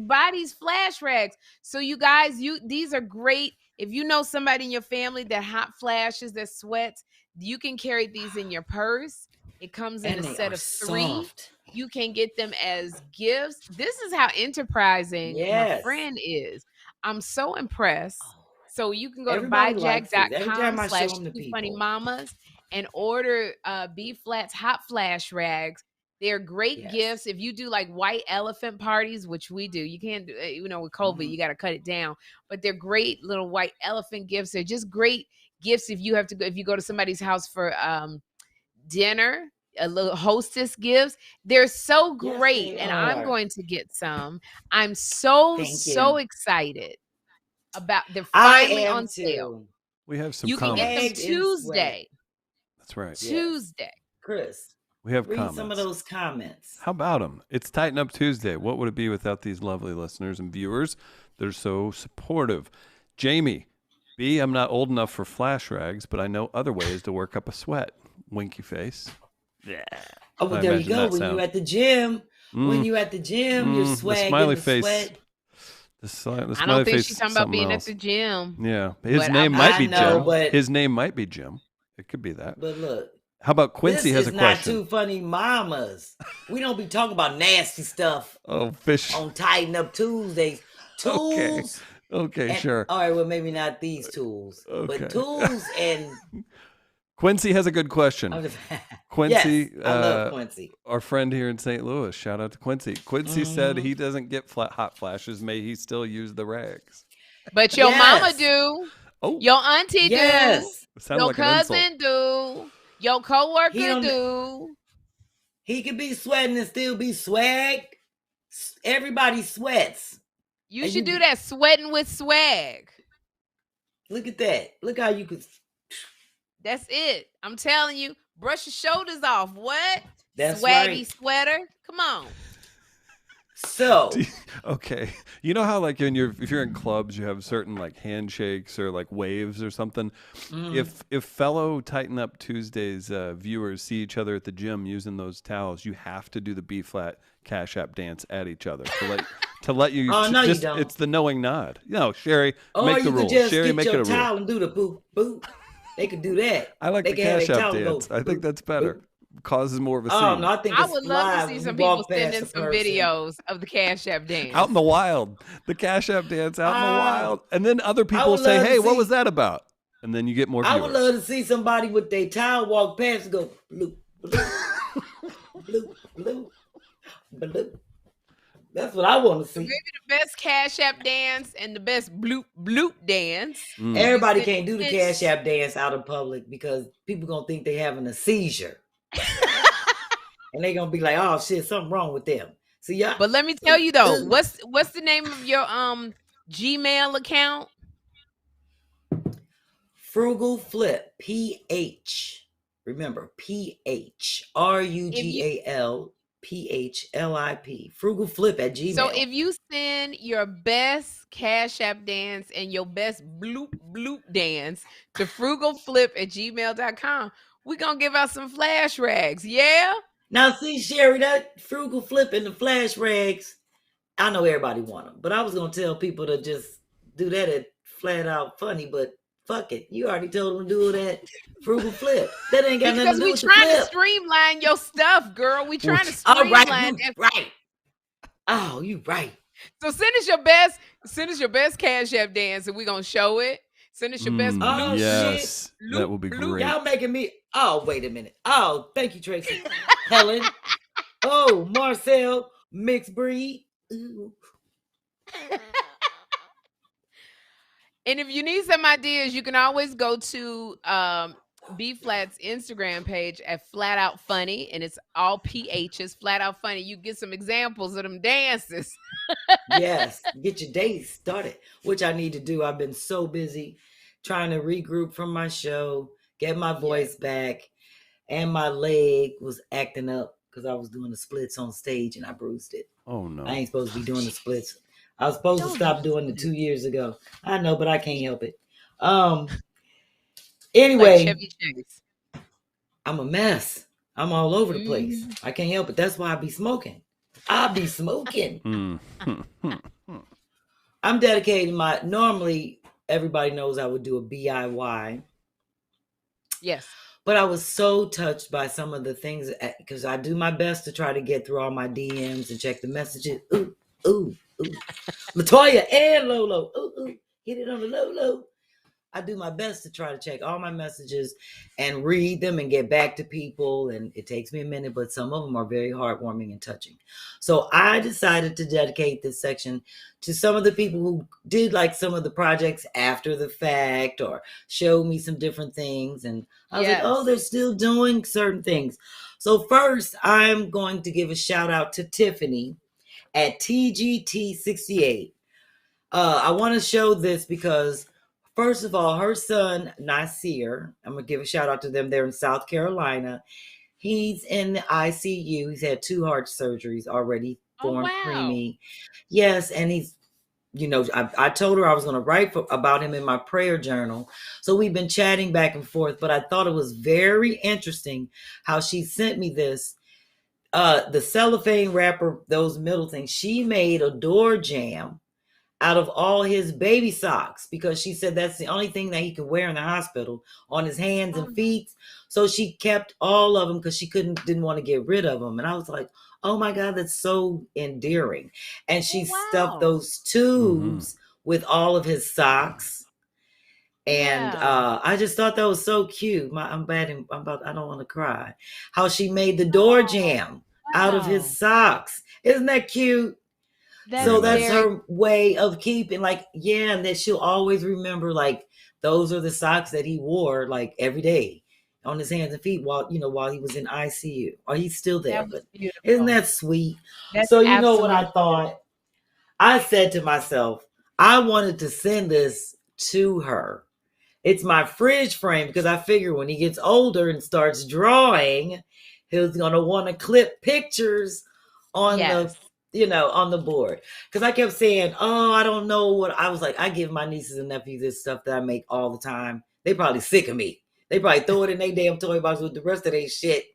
buy these flash rags. So you guys, these are great. If you know somebody in your family that hot flashes, that sweats, you can carry these in your purse. It comes in a set of 3. Soft. You can get them as gifts. This is how enterprising my friend is. I'm so impressed. So you can go to buyjack.com/2funnymamas and order B-Flat's hot flash rags. They're great gifts. If you do like white elephant parties, which we do, you can't do, with COVID, you got to cut it down. But they're great little white elephant gifts. They're just great gifts if you go to somebody's house for dinner, a little hostess gifts. They're so great, and I'm going to get some. I'm so excited. about they're finally on sale. Too. We have some You comments. can get them Tuesday. That's right. Tuesday. Chris, we have read comments. some of those comments. How about them? It's Tighten Up Tuesday. What would it be without these lovely listeners and viewers? They're so supportive. Jamie, B, I'm not old enough for flash rags, but I know other ways to work up a sweat. Winky face. Yeah. Oh, well, there you go. When you're at the gym, you're swagging the smiley face. Sweat. The I don't think she's talking about being at the gym. Yeah. His name might be Jim. But his name might be Jim. It could be that. But look. How about Quincy has a question? This is not too funny mamas. We don't be talking about nasty stuff. Oh, fish. On Tighten Up Tuesdays. Tools. Okay, sure. All right, well, maybe not these tools. Okay. But tools and... Quincy has a good question. Quincy, yes, I love Quincy. Our friend here in St. Louis. Shout out to Quincy. Quincy said he doesn't get hot flashes. May he still use the rags? But your mama do. Oh, your auntie do. Your like cousin do. Your coworker do. He could be sweating and still be swag. Everybody sweats. You should do that. Sweating with swag. Look at that. Look how you could. That's it. I'm telling you. Brush your shoulders off. What? That's swaggy right. Sweater. Come on. So okay, you know how like if you're in clubs, you have certain like handshakes or like waves or something. If fellow Tighten Up Tuesdays viewers see each other at the gym using those towels, you have to do the B-Phlat Cash App dance at each other to let you. Oh no, just, you don't. It's the knowing nod. No, Sherri, or make the you rule. Could just Sherri, get make your it a rule. towel and do the boop boop. They could do that. I like the Cash App dance. I think that's better. Boop. Causes more of a scene. Oh no, I would love to see some people sending some videos of the Cash App dance out in the wild. The Cash App dance out in the wild, and then other people say, "Hey, what was that about?" And then you get more viewers. I would love to see somebody with their towel walk past and go bloop bloop bloop bloop bloop. That's what I want to see. Maybe the best Cash App dance and the best bloop bloop dance. Everybody can't do the Cash App dance out in public because people gonna think they having a seizure. And they gonna be like, oh shit, something wrong with them. So yeah. But let me tell you though, what's the name of your Gmail account? Frugal Flip, PH. Remember, PH. RUGALPHLIP. Frugal Flip at Gmail. So if you send your best Cash App dance and your best bloop bloop dance to frugalflip@gmail.com, we're gonna give out some flash rags. Yeah. Now see, Sherri, that Frugal Flip and the flash rags, I know everybody want them, but I was gonna tell people to just do that at Flat Out Funny, but fuck it. You already told them to do that Frugal Flip. That ain't got nothing to do with the flip. Because we trying to streamline your stuff, girl. We trying to streamline. Right. Oh, you right. So send us your best Cash App dance, and we're gonna show it. Send us your best blue yes, shit. That would be great. Y'all making me. Oh, wait a minute. Oh, thank you, Tracy. Helen. Oh, Marcel, mixed breed. Ooh. And if you need some ideas, you can always go to B-Phlat's Instagram page at Flat Out Funny, and it's all PHs, Flat Out Funny. You get some examples of them dances. Yes, get your day started, which I need to do. I've been so busy trying to regroup from my show, get my voice back, and my leg was acting up because I was doing the splits on stage and I bruised it. Oh no. I ain't supposed to be doing the splits. I was supposed to stop doing it 2 years ago. I know, but I can't help it. Anyway, like Chevy Chase. I'm a mess. I'm all over the place. I can't help it. That's why I be smoking. I be smoking. I'm dedicating normally everybody knows I would do a DIY. Yes. But I was so touched by some of the things because I do my best to try to get through all my DMs and check the messages. Ooh, ooh, ooh. Latoya and Lolo. Ooh, ooh. Hit it on the low. I do my best to try to check all my messages and read them and get back to people. And it takes me a minute, but some of them are very heartwarming and touching. So I decided to dedicate this section to some of the people who did like some of the projects after the fact or showed me some different things. And I was like, oh, they're still doing certain things. So first, I'm going to give a shout out to Tiffany at TGT68. I want to show this because, first of all, her son, Nasir, I'm going to give a shout out to them. They're in South Carolina. He's in the ICU. He's had 2 heart surgeries already, Oh, formed wow. preemie. Yes, and he's, I told her I was going to write about him in my prayer journal. So we've been chatting back and forth, but I thought it was very interesting how she sent me this. The cellophane wrapper, those middle things, she made a door jamb out of all his baby socks because she said that's the only thing that he could wear in the hospital on his hands and feet. So she kept all of them because she didn't want to get rid of them. And I was like, oh my God, that's so endearing. And she stuffed those tubes with all of his socks. And I just thought that was so cute. I'm bad. I don't want to cry. How she made the door jamb out of his socks. Isn't that cute? That's her way of keeping, and that she'll always remember, those are the socks that he wore, every day on his hands and feet while he was in ICU. Or he's still there. But isn't that sweet? So you know what I thought? I said to myself, I wanted to send this to her. It's my fridge frame because I figure when he gets older and starts drawing, he's going to want to clip pictures on on the board. Because I kept saying, I don't know what. I was like, I give my nieces and nephews this stuff that I make all the time. They probably sick of me. They probably throw it in their damn toy box with the rest of their shit.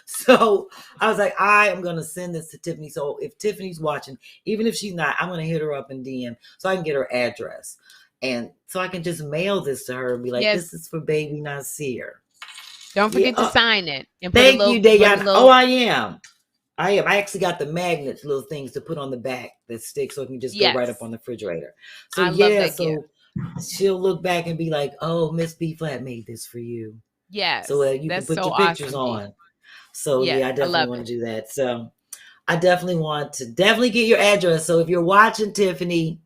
So I was like, I am going to send this to Tiffany. So if Tiffany's watching, even if she's not, I'm going to hit her up in DM so I can get her address. And so I can just mail this to her and be like, this is for baby Nasir. Don't forget to sign it. And thank you, Dayan. I am. I actually got the magnets, little things to put on the back that stick so it can just go right up on the refrigerator. So I love that gift. She'll look back and be like, oh, Miss B-Flat made this for you. Yes. So you can put your pictures on. So I definitely want to do that. So I definitely want to get your address. So if you're watching, Tiffany,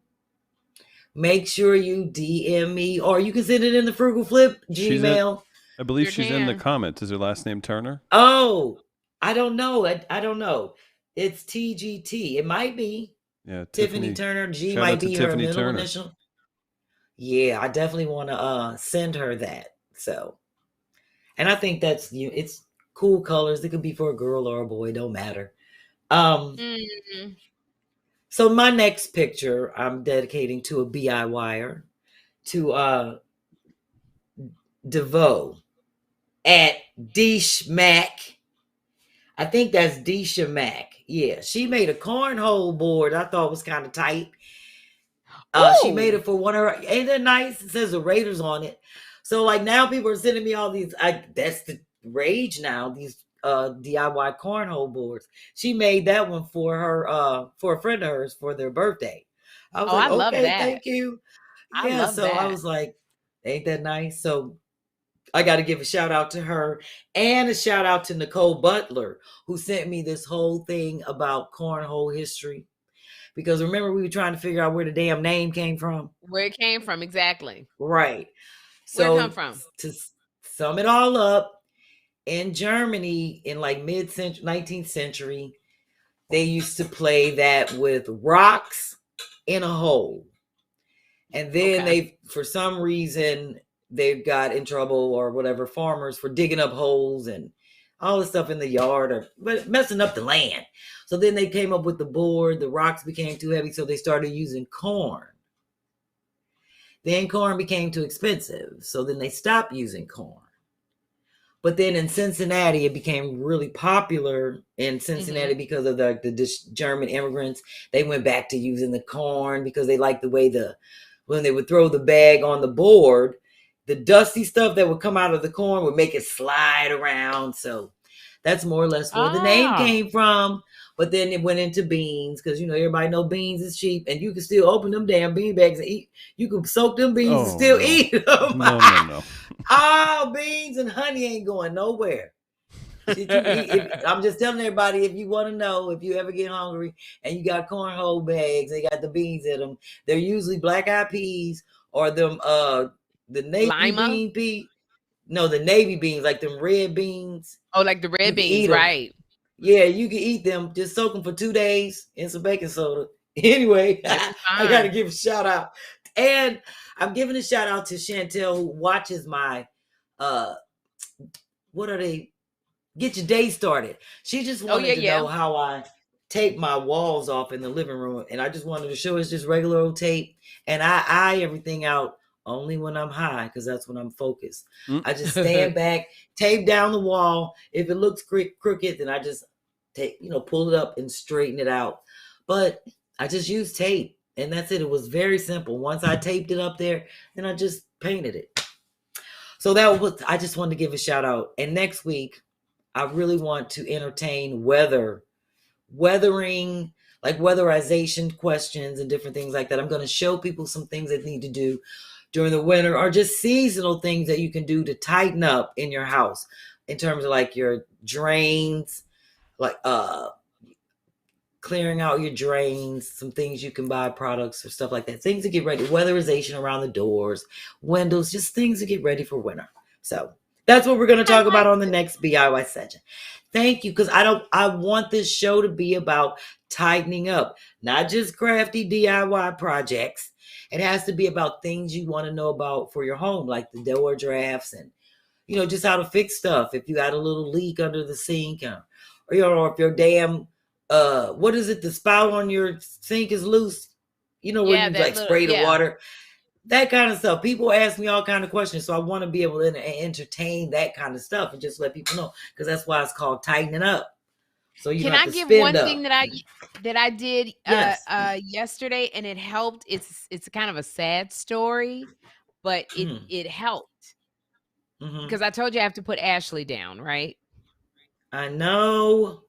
make sure you DM me, or you can send it in the Frugal Flip Gmail. I believe she's in the comments. Is her last name Turner? Oh, I don't know. I don't know. It's TGT. It might be. Yeah, Tiffany Turner. G might be her middle initial. Yeah, I definitely want to send her that. So, and I think it's cool colors. It could be for a girl or a boy. Don't matter. So my next picture, I'm dedicating to a BIYer, to DeVoe at D-Schmack. I think that's Disha Mack. Yeah, she made a cornhole board. I thought was kind of tight. She made it for one of her. Ain't that nice? It says the Raiders on it. So now people are sending me all these. That's the rage now. These DIY cornhole boards. She made that one for her for a friend of hers for their birthday. I was like, I love okay, that. thank you. I love that. I was like, ain't that nice? So I got to give a shout out to her and a shout out to Nicole Butler, who sent me this whole thing about cornhole history. Because remember, we were trying to figure out where the damn name came from. Where it came from, exactly. Right. So, where it come from? To sum it all up, in Germany, in mid-century, 19th century, they used to play that with rocks in a hole. And then they, for some reason, they got in trouble or whatever, farmers, for digging up holes and all the stuff in the yard or messing up the land. So then they came up with the board. The rocks became too heavy, so they started using corn. Then corn became too expensive, so then they stopped using corn. But then in Cincinnati, it became really popular in Cincinnati because of the German immigrants. They went back to using the corn because they liked the way when they would throw the bag on the board, the dusty stuff that would come out of the corn would make it slide around. So that's more or less where the name came from. But then it went into beans because, everybody know beans is cheap. And you can still open them damn bean bags and eat. You can soak them beans and still eat them. No. Beans and honey ain't going nowhere. I'm just telling everybody, if you want to know, if you ever get hungry and you got cornhole bags, they got the beans in them. They're usually black-eyed peas or them the navy bean. No, the navy beans, like them red beans. Oh, like the red beans, right? Yeah, you can eat them. Just soak them for 2 days in some baking soda. Anyway, I got to give a shout out. And I'm giving a shout out to Chantel, who watches my, what are they? Get your day started. She just wanted to know how I tape my walls off in the living room. And I just wanted to show it's just regular old tape. And I eye everything out only when I'm high, because that's when I'm focused. I just stand back, tape down the wall. If it looks crooked, then I just pull it up and straighten it out. But I just use tape, and that's it. It was very simple. Once I taped it up there, then I just painted it. So I just wanted to give a shout out. And next week, I really want to entertain weathering, like weatherization questions and different things like that. I'm going to show people some things that need to do during the winter, or just seasonal things that you can do to tighten up in your house in terms of like your drains, like clearing out your drains, some things you can buy, products or stuff like that. Things to get ready, weatherization around the doors, windows, just things to get ready for winter. So that's what we're going to talk about on the next DIY session. Thank you, because I want this show to be about tightening up, not just crafty DIY projects. It has to be about things you want to know about for your home, like the door drafts and, just how to fix stuff. If you got a little leak under the sink, or if your damn, what is it? The spout on your sink is loose. Where you spray the water. That kind of stuff. People ask me all kind of questions, so I want to be able to entertain that kind of stuff and just let people know, because that's why it's called tightening up. So can I give one thing that I did yesterday, and it helped? It's kind of a sad story, but it helped because I told you I have to put Ashley down, right? I know.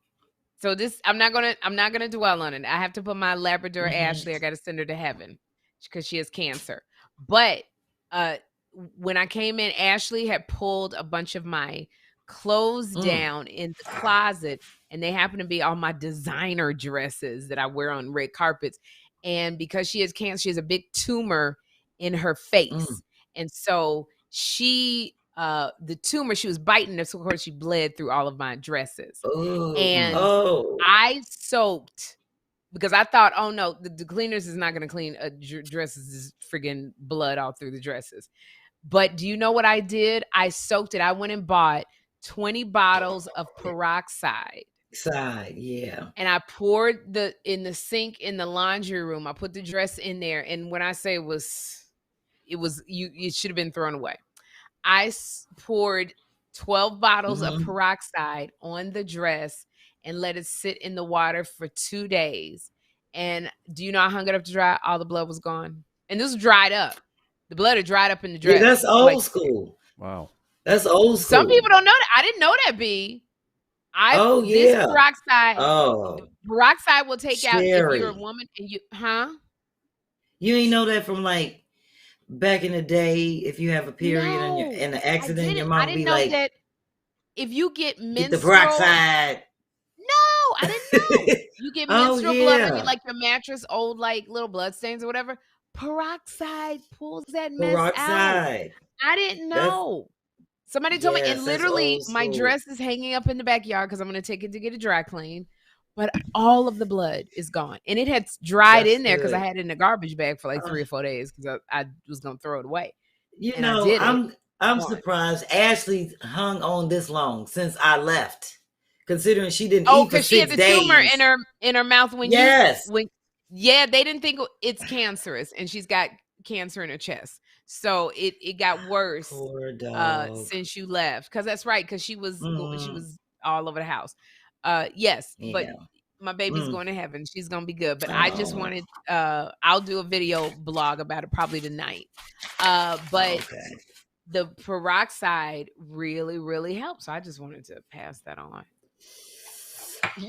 So I'm not gonna dwell on it. I have to put my Labrador Ashley. I got to send her to heaven because she has cancer. But when I came in, Ashley had pulled a bunch of my clothes down in the closet, and they happen to be all my designer dresses that I wear on red carpets. And because she has cancer, she has a big tumor in her face. And so the tumor, she was biting it, so of course she bled through all of my dresses. I soaked, because I thought, oh no, the cleaners is not going to clean dresses, is friggin' blood all through the dresses. But do you know what I did? I soaked it. I went and bought 20 bottles of peroxide. Yeah. And I poured in the sink in the laundry room. I put the dress in there. And when I say it should have been thrown away. I poured 12 bottles of peroxide on the dress and let it sit in the water for 2 days. And do you know I hung it up to dry? All the blood was gone. And this was dried up. The blood had dried up in the dress. Yeah, that's old school. Wow. That's old school. Some people don't know that. I didn't know that, B. This peroxide will take out if you're a woman and You ain't know that from like back in the day, if you have a period and an accident, your mom be like, that if you get menstrual, get the peroxide. No, I didn't know. You get menstrual blood on you, like your mattress, old like little blood stains or whatever. Peroxide pulls that mess out. I didn't know. Somebody told me, and literally my dress is hanging up in the backyard because I'm going to take it to get a dry clean. But all of the blood is gone, and it had dried in there because I had it in a garbage bag for like 3 or 4 days because I was going to throw it away. I'm surprised Ashley hung on this long since I left, considering she didn't eat for 6 days. Oh, because she had the tumor in her mouth when they didn't think it's cancerous, and she's got cancer in her chest. So it got worse since you left. Because that's right, because she was all over the house. But my baby's going to heaven. She's going to be good. But I just wanted, I'll do a video blog about it probably tonight. The peroxide really, really helps. So I just wanted to pass that on.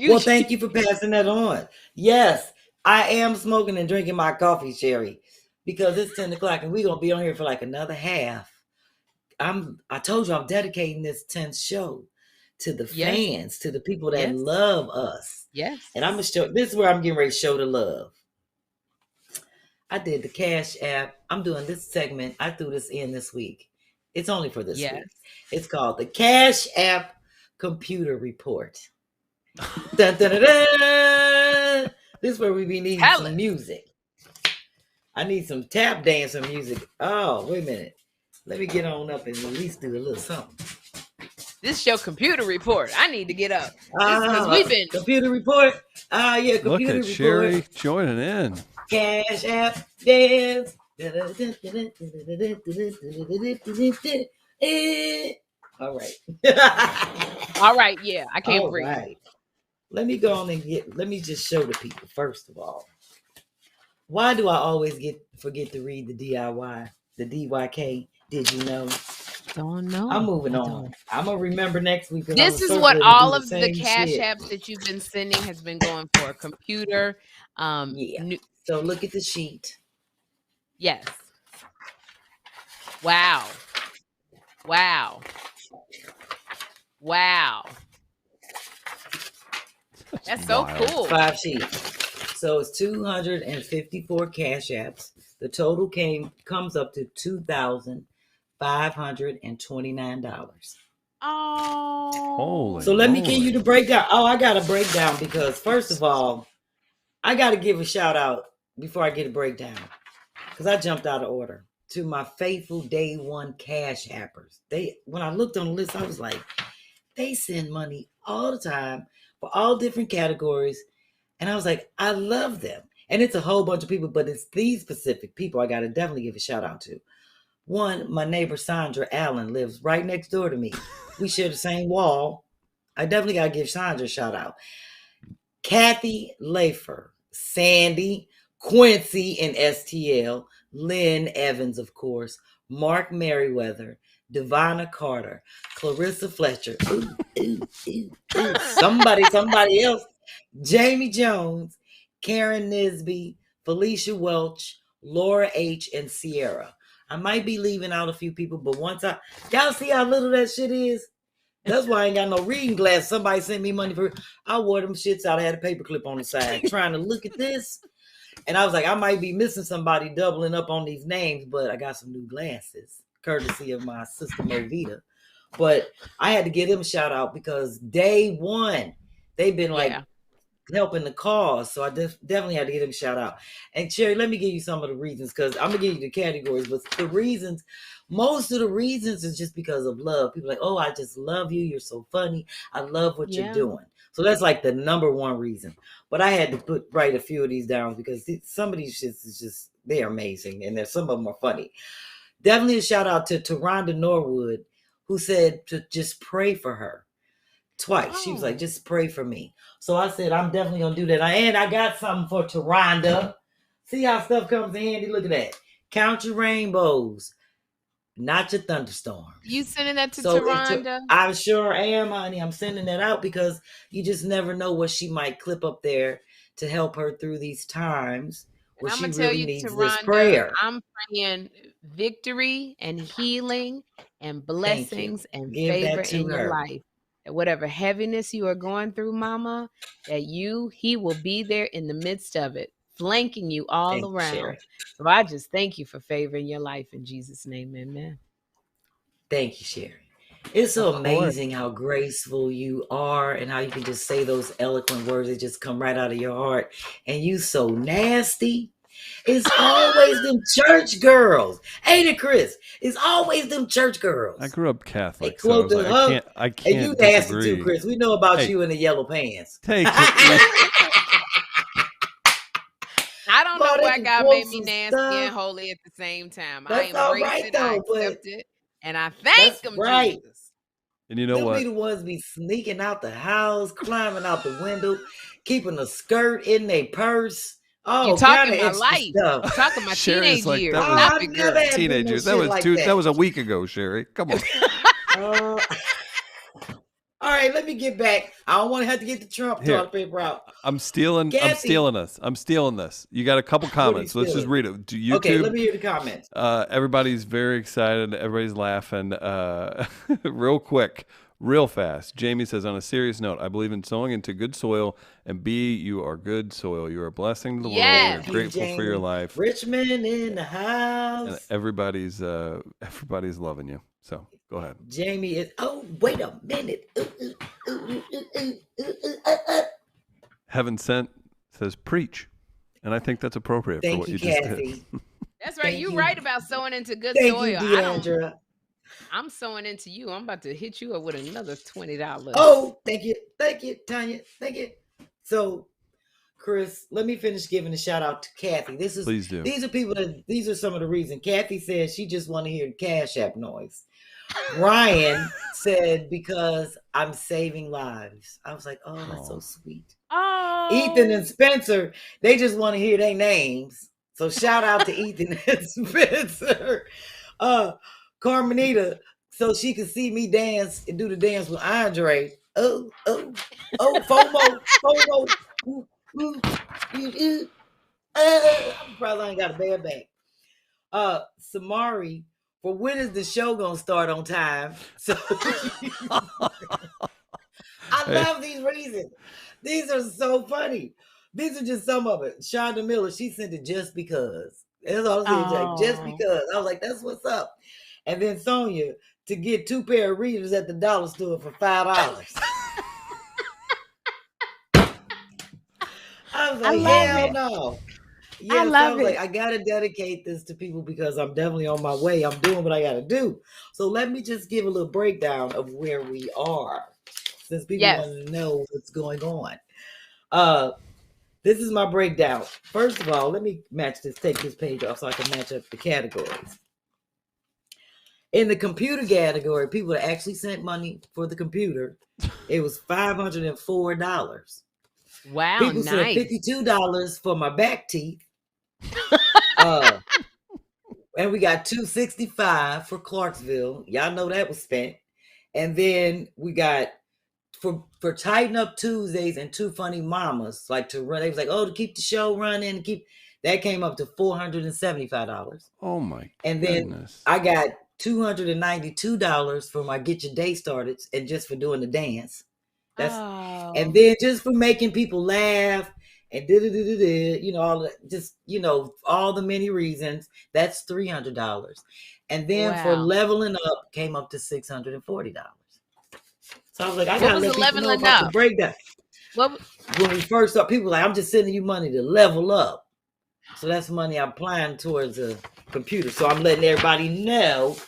Well, thank you for passing that on. Yes, I am smoking and drinking my coffee, Sherri, because it's 10 o'clock and we're going to be on here for like another half. I told you I'm dedicating this 10th show to the fans, to the people that love us. Yes. And I'm going to show, this is where I'm getting ready to show the love. I did the Cash App. I'm doing this segment. I threw this in this week. It's only for this week. It's called the Cash App Computer Report. Dun, dun, dun, dun. This is where we be needing Tell some us. music. I need some tap dancing music. Oh, wait a minute. Let me get on up and at least do a little something. This is your computer report. I need to get up. Because we've been computer report. Yeah, computer Look at report. Sherri joining in. Cash app dance. All right. all right. Yeah, I can't All breathe. right. Let me go on and let me just show the people first of all. Why do I always forget to read the DIY, the DYK? Did you know? Don't know. I'm moving on. I'm gonna remember next week. This is what all of the cash apps that you've been sending has been going for. Computer. Yeah. So look at the sheet. Yes. Wow. Wow. Wow. That's so cool. 5 sheets. So it's 254 cash apps. The total comes up to $2,529. Oh. Holy so let me moly. give you the breakdown. Oh, I got a breakdown because first of all, I got to give a shout out before I get a breakdown because I jumped out of order to my faithful day one cash appers. When I looked on the list, I was like, they send money all the time for all different categories. And I was like, I love them. And it's a whole bunch of people, but it's these specific people I got to definitely give a shout out to. One, my neighbor Sandra Allen lives right next door to me. We share the same wall. I definitely got to give Sandra a shout out. Kathy Lafer, Sandy, Quincy and STL, Lynn Evans, of course, Mark Merriweather, Devonna Carter, Clarissa Fletcher, somebody else, Jamie Jones, Karen Nisby, Felicia Welch, Laura H, and Sierra. I might be leaving out a few people, but y'all see how little that shit is? That's why I ain't got no reading glass. Somebody sent me money I wore them shits out. I had a paperclip on the side trying to look at this. And I was like, I might be missing somebody doubling up on these names, but I got some new glasses, courtesy of my sister Movita. But I had to give them a shout out because day one, they've been helping the cause. So I definitely had to give them a shout out. And Sherri, let me give you some of the reasons because I'm going to give you the categories, but the reasons, most of the reasons is just because of love. People are like, oh, I just love you. You're so funny. I love what you're doing. So that's like the number one reason. But I had to write a few of these down because some of these shits is just, they're amazing. And some of them are funny. Definitely a shout out to Rhonda Norwood, who said to just pray for her twice. Oh. She was like, just pray for me. So I said, I'm definitely going to do that. And I got something for Rhonda. See how stuff comes in handy? Look at that. Count your rainbows, not your thunderstorms. You sending that to Rhonda? I sure am, honey. I'm sending that out because you just never know what she might clip up there to help her through these times where she really needs this prayer. I'm praying victory and healing and blessings and favor in your life. That whatever heaviness you are going through, Mama, that he will be there in the midst of it, flanking you all around. So I just thank you for favor in your life in Jesus' name, amen. Thank you, Sherri. It's so amazing how graceful you are and how you can just say those eloquent words that just come right out of your heart. And you so nasty. It's always them church girls. Ain't it, Chris? It's always them church girls. I grew up Catholic, so I can't and you nasty too, Chris. We know about you in the yellow pants. Take it. I don't know why God made me nasty and holy at the same time. I embrace it, I accept it, and I thank him, Jesus. And you know what? They'll be the ones be sneaking out the house, climbing out the window, keeping a skirt in their purse. Oh, you're talking my life. You're talking my teenage years. Teenage years. That was a week ago, Sherri. Come on. All right, let me get back. I don't want to have to get the Trump toilet paper out. I'm stealing this. You got a couple comments. Let's just read it. YouTube. Okay, let me hear the comments. Everybody's very excited. Everybody's laughing. Real quick. Real fast. Jamie says, on a serious note, I believe in sowing into good soil, and B, you are good soil. You are a blessing to the world. You're grateful for your life. Richmond in the house. And everybody's loving you. So go ahead. Jamie is, wait a minute. Heaven Sent says preach. And I think that's appropriate for what you just did. That's right. You're right about sowing into good Thank soil. You, Deandra. I'm sowing into you. I'm about to hit you up with another $20. Oh, thank you, Tanya. Thank you. So, Chris, let me finish giving a shout out to Kathy. Please do. These are some of the reasons. Kathy says she just want to hear the Cash App noise. Ryan said because I'm saving lives. I was like, oh, that's so sweet. Oh, Ethan and Spencer, they just want to hear their names. So shout out to Ethan and Spencer. Carmenita, so she could see me dance and do the dance with Andre. Oh, FOMO. I'm probably ain't got a bad back. Samari, for when is the show gonna start on time? So I love these reasons. These are so funny. These are just some of it. Shonda Miller, she sent it just because. That's all I said, like, just because. I was like, that's what's up. And then Sonia, to get 2 pair of readers at the dollar store for $5. I was like, hell no. Yeah, I love it. Like, I gotta dedicate this to people because I'm definitely on my way. I'm doing what I gotta do. So let me just give a little breakdown of where we are, since people want to know what's going on. This is my breakdown. First of all, let me take this page off so I can match up the categories. In the computer category, people that actually sent money for the computer, it was $504. Wow, people nice. Sent $52 for my back teeth. And we got $265 for Clarksville. Y'all know that was spent. And then we got for Tighten Up Tuesdays and Two Funny Mamas, like to run. They was like, to keep the show running, that came up to $475. Oh my! And then goodness. I got $292 for my Get Your Day Started and just for doing the dance. And then just for making people laugh and all that, just all the many reasons. That's $300. And then for leveling up came up to $640. So I was like, I gotta let people know about the breakdown. When we first started, people were like, I'm just sending you money to level up. So that's money I'm applying towards a computer. So I'm letting everybody know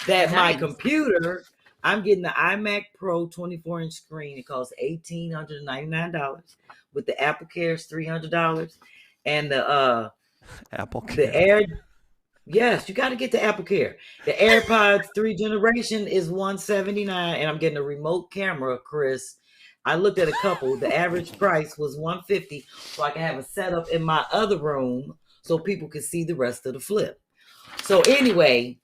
that my computer, I'm getting the iMac Pro 24-inch screen. It costs $1,899. With the Apple Care, it's $300. And the Apple Care. The Air. Yes, you got to get the Apple Care. The AirPods 3 generation is $179, and I'm getting a remote camera, Chris. I looked at a couple. The average price was $150, so I can have a setup in my other room so people can see the rest of the flip. So anyway,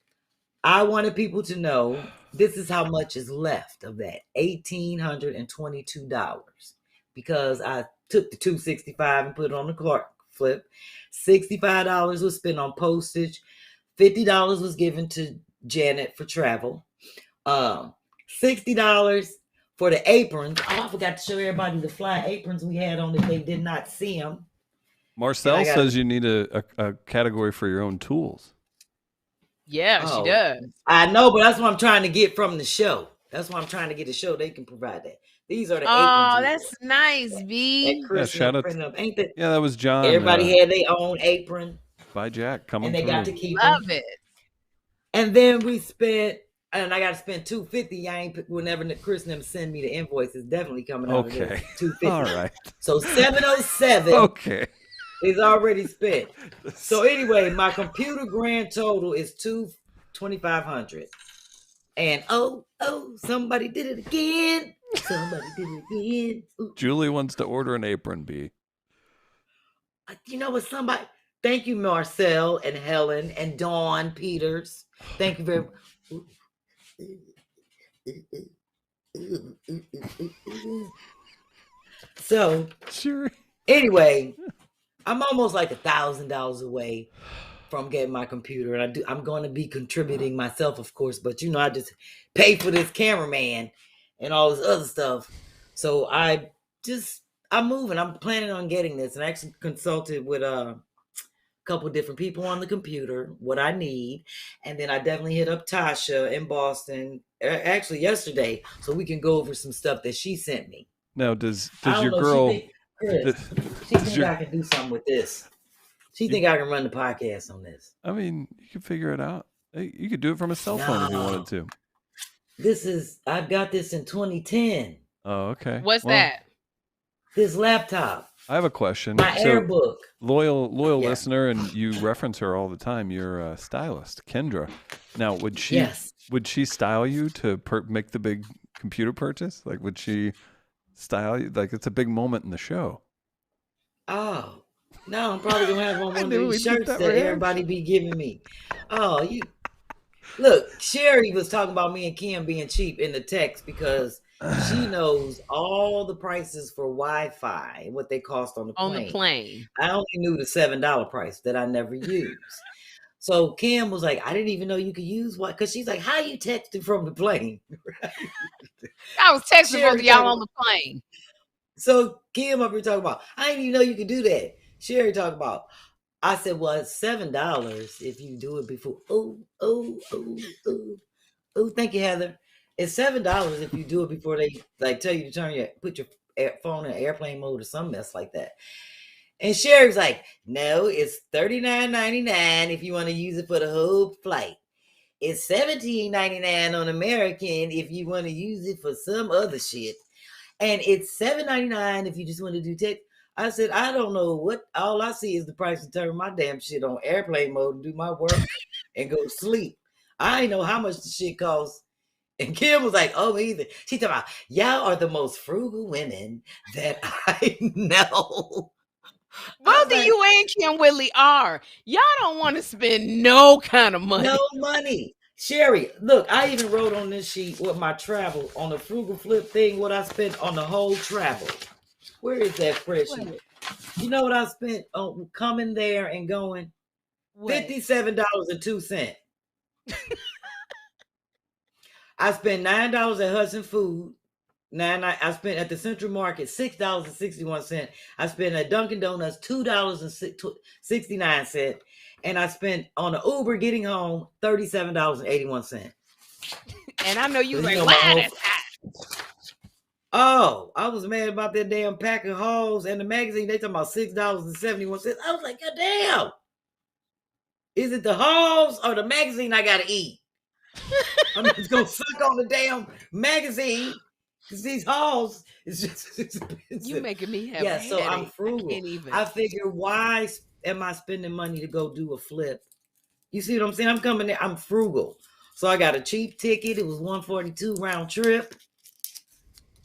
I wanted people to know this is how much is left of that $1,822 because I took the $265 and put it on the Clark flip. $65 was spent on postage. $50 was given to Janet for travel. $60 for the aprons. I forgot to show everybody the fly aprons we had on if they did not see them. Marcel says you need a category for your own tools. Yeah, she does. I know, but that's what I'm trying to get from the show. That's why I'm trying to get a show. They can provide that. These are the aprons. Oh, that's nice, B. Shout out. Ain't that? Yeah, that was John. Everybody had their own apron. By Jack coming and they through. Got to keep Love them. it. And then we spent, and I got to spend $250. Whenever Chris and them send me the invoice, it's definitely coming out of there. $250. All right. So $707. Okay. Is already spent. So anyway, my computer grand total is $2,500. And somebody did it again. Somebody did it again. Ooh. Julie wants to order an apron, B. You know what? Somebody. Thank you, Marcel and Helen and Dawn Peters. Thank you very much. So, sure. Anyway, I'm almost like $1,000 away from getting my computer, and I'm going to be contributing myself, of course. But I just pay for this cameraman and all this other stuff. So I'm moving. I'm planning on getting this, and I actually consulted with a couple of different people on the computer what I need, and then I definitely hit up Tasha in Boston actually yesterday so we can go over some stuff that she sent me. Now, does your girl Chris, she think I can do something with this. She think I can run the podcast on this. I mean, you could figure it out. You could do it from a cell phone if you wanted to. I got this in 2010. Oh, okay. What's that? This laptop. I have a question. My AirBook. Loyal listener, and you reference her all the time. You're a stylist, Kendra. Now, would she style you to make the big computer purchase? Like, would she style you? Like, it's a big moment in the show. Oh, no, I'm probably gonna have one of these shirts that everybody be giving me. Oh, look, Sherri was talking about me and Kym being cheap in the text because she knows all the prices for Wi-Fi and what they cost on the plane. On the plane. I only knew the $7 price that I never used. So Kym was like, I didn't even know you could use what, because she's like, how you texting from the plane? I was texting both of y'all on the plane. So Kym up here talking about, I didn't even know you could do that. Sherri talking about, I said, well, it's $7 if you do it before. Oh, thank you, Heather. It's $7 if you do it before they tell you to put your phone in airplane mode or some mess like that. And Sherri's like, no, it's $39.99 if you want to use it for the whole flight. It's $17.99 on American if you want to use it for some other shit. And it's $7.99 if you just want to do text. I said, I don't know what. All I see is the price to turn my damn shit on airplane mode and do my work and go to sleep. I know how much the shit costs. And Kym was like, oh, either. She talking about, y'all are the most frugal women that I know. Both of you and Kym Whitley are. Y'all don't want to spend no kind of money. No money. Sherri, look, I even wrote on this sheet with my travel on the frugal flip thing, what I spent on the whole travel. Where is that spreadsheet? You know what I spent on coming there and going? $57.02. I spent $9 at Hudson Food. I spent at the Central Market $6.61. I spent at Dunkin' Donuts $2.69. And I spent on the Uber getting home $37.81. And I know you were like, wow, that's hot. Oh, I was mad about that damn pack of Halls and the magazine. They talking about $6.71. I was like, God damn. Is it the Halls or the magazine I gotta eat? I'm just gonna suck on the damn magazine because these Halls is just expensive. You making me have a headache. So I'm frugal. I figure, why am I spending money to go do a flip? You see what I'm saying? I'm coming there. I'm frugal. So I got a cheap ticket. It was $142 round trip.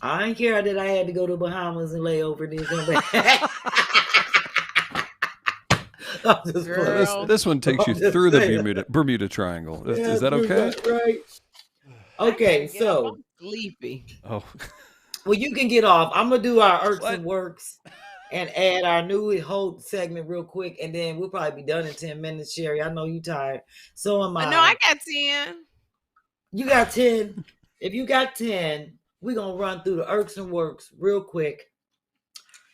I didn't care that I had to go to Bahamas and lay over this. This one takes you through the Bermuda Triangle. Is that okay? Right. Okay, so I'm sleepy. Oh, well, you can get off. I'm gonna do our Irks and Works and add our new whole segment real quick, and then we'll probably be done in 10 minutes. Sherri, I know you tired. So am I. No, I got 10. You got 10. If you got 10, we're gonna run through the Irks and Works real quick.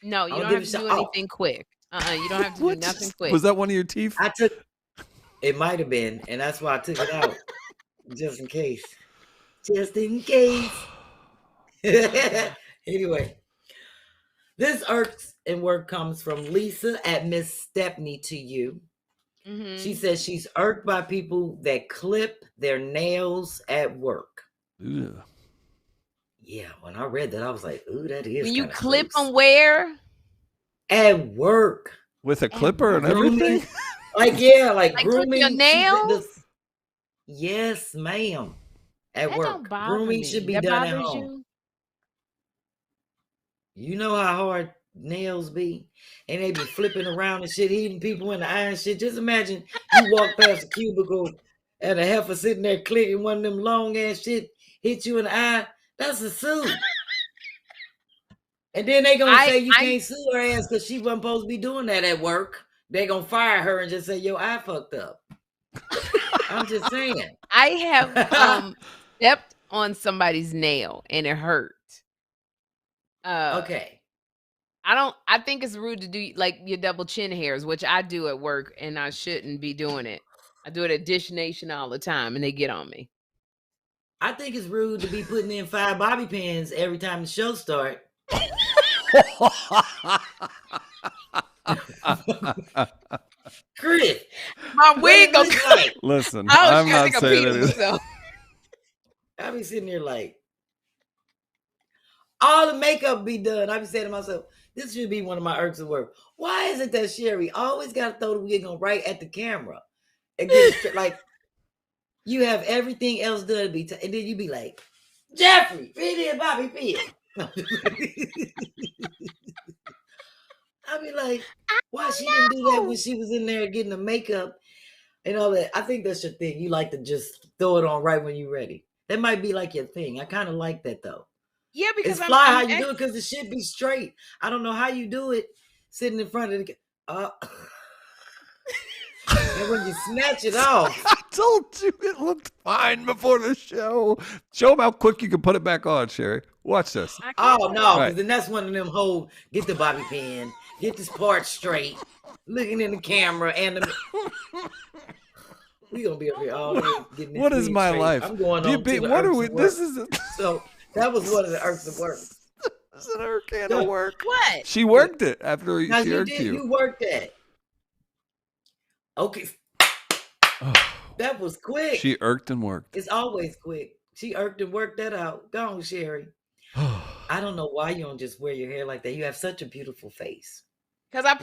No, you don't have to do anything quick. You don't have to do nothing quick. Was that one of your teeth? It might have been, and that's why I took it out. Just in case. Just in case. Anyway. This Irks and Work comes from Lisa at Miss Stepney to you. Mm-hmm. She says she's irked by people that clip their nails at work. Ugh. Yeah, when I read that, I was like, ooh, that is. When you clip gross. them where? At work. With a clipper and everything? Like grooming. Your nails? Yes, ma'am. At that work. Grooming should be done at home. You know how hard nails be? And they be flipping around and shit, hitting people in the eye and shit. Just imagine you walk past a cubicle and a heifer sitting there clicking one of them long ass shit, hit you in the eye. That's a suit. And then they gonna say you can't sue her ass because she wasn't supposed to be doing that at work. They gonna fire her and just say your eye fucked up. I'm just saying. I have stepped on somebody's nail and it hurt. Okay. I think it's rude to do like your double chin hairs, which I do at work and I shouldn't be doing it. I do it at Dish Nation all the time and they get on me. I think it's rude to be putting in 5 bobby pins every time the show starts. Chris, My wig goes like. Listen, I was I'm trying not to saying compete with it. myself. I be sitting there like, all the makeup be done. I be saying to myself, this should be one of my irksome work. Why is it that Sherri always got to throw the wig on right at the camera and get it straight? Like, you have everything else done, and then you be like, Jeffrey, read it, Bobby Pin. I be like, why she didn't do that when she was in there getting the makeup and all that? I think that's your thing. You like to just throw it on right when you're ready. That might be like your thing. I kind of like that though. Yeah, because it's fly how you do it because the shit be straight. I don't know how you do it sitting in front of the and when you snatch it off. I told you it looked fine before the show. Show them how quick you can put it back on, Sherri. Watch this. Oh no, because then that's one of them whole get the bobby pin, get this part straight, looking in the camera, and we gonna be up here all day getting this. What is my straight. life? I'm going on. What are we? This is so that was one of the irksome works. This is her can of work. What? She worked it after now she you irked did. you. You worked that. Okay. That was quick. She irked and worked. It's always quick. She irked and worked that out. Go on, Sherri. I don't know why you don't just wear your hair like that. You have such a beautiful face. I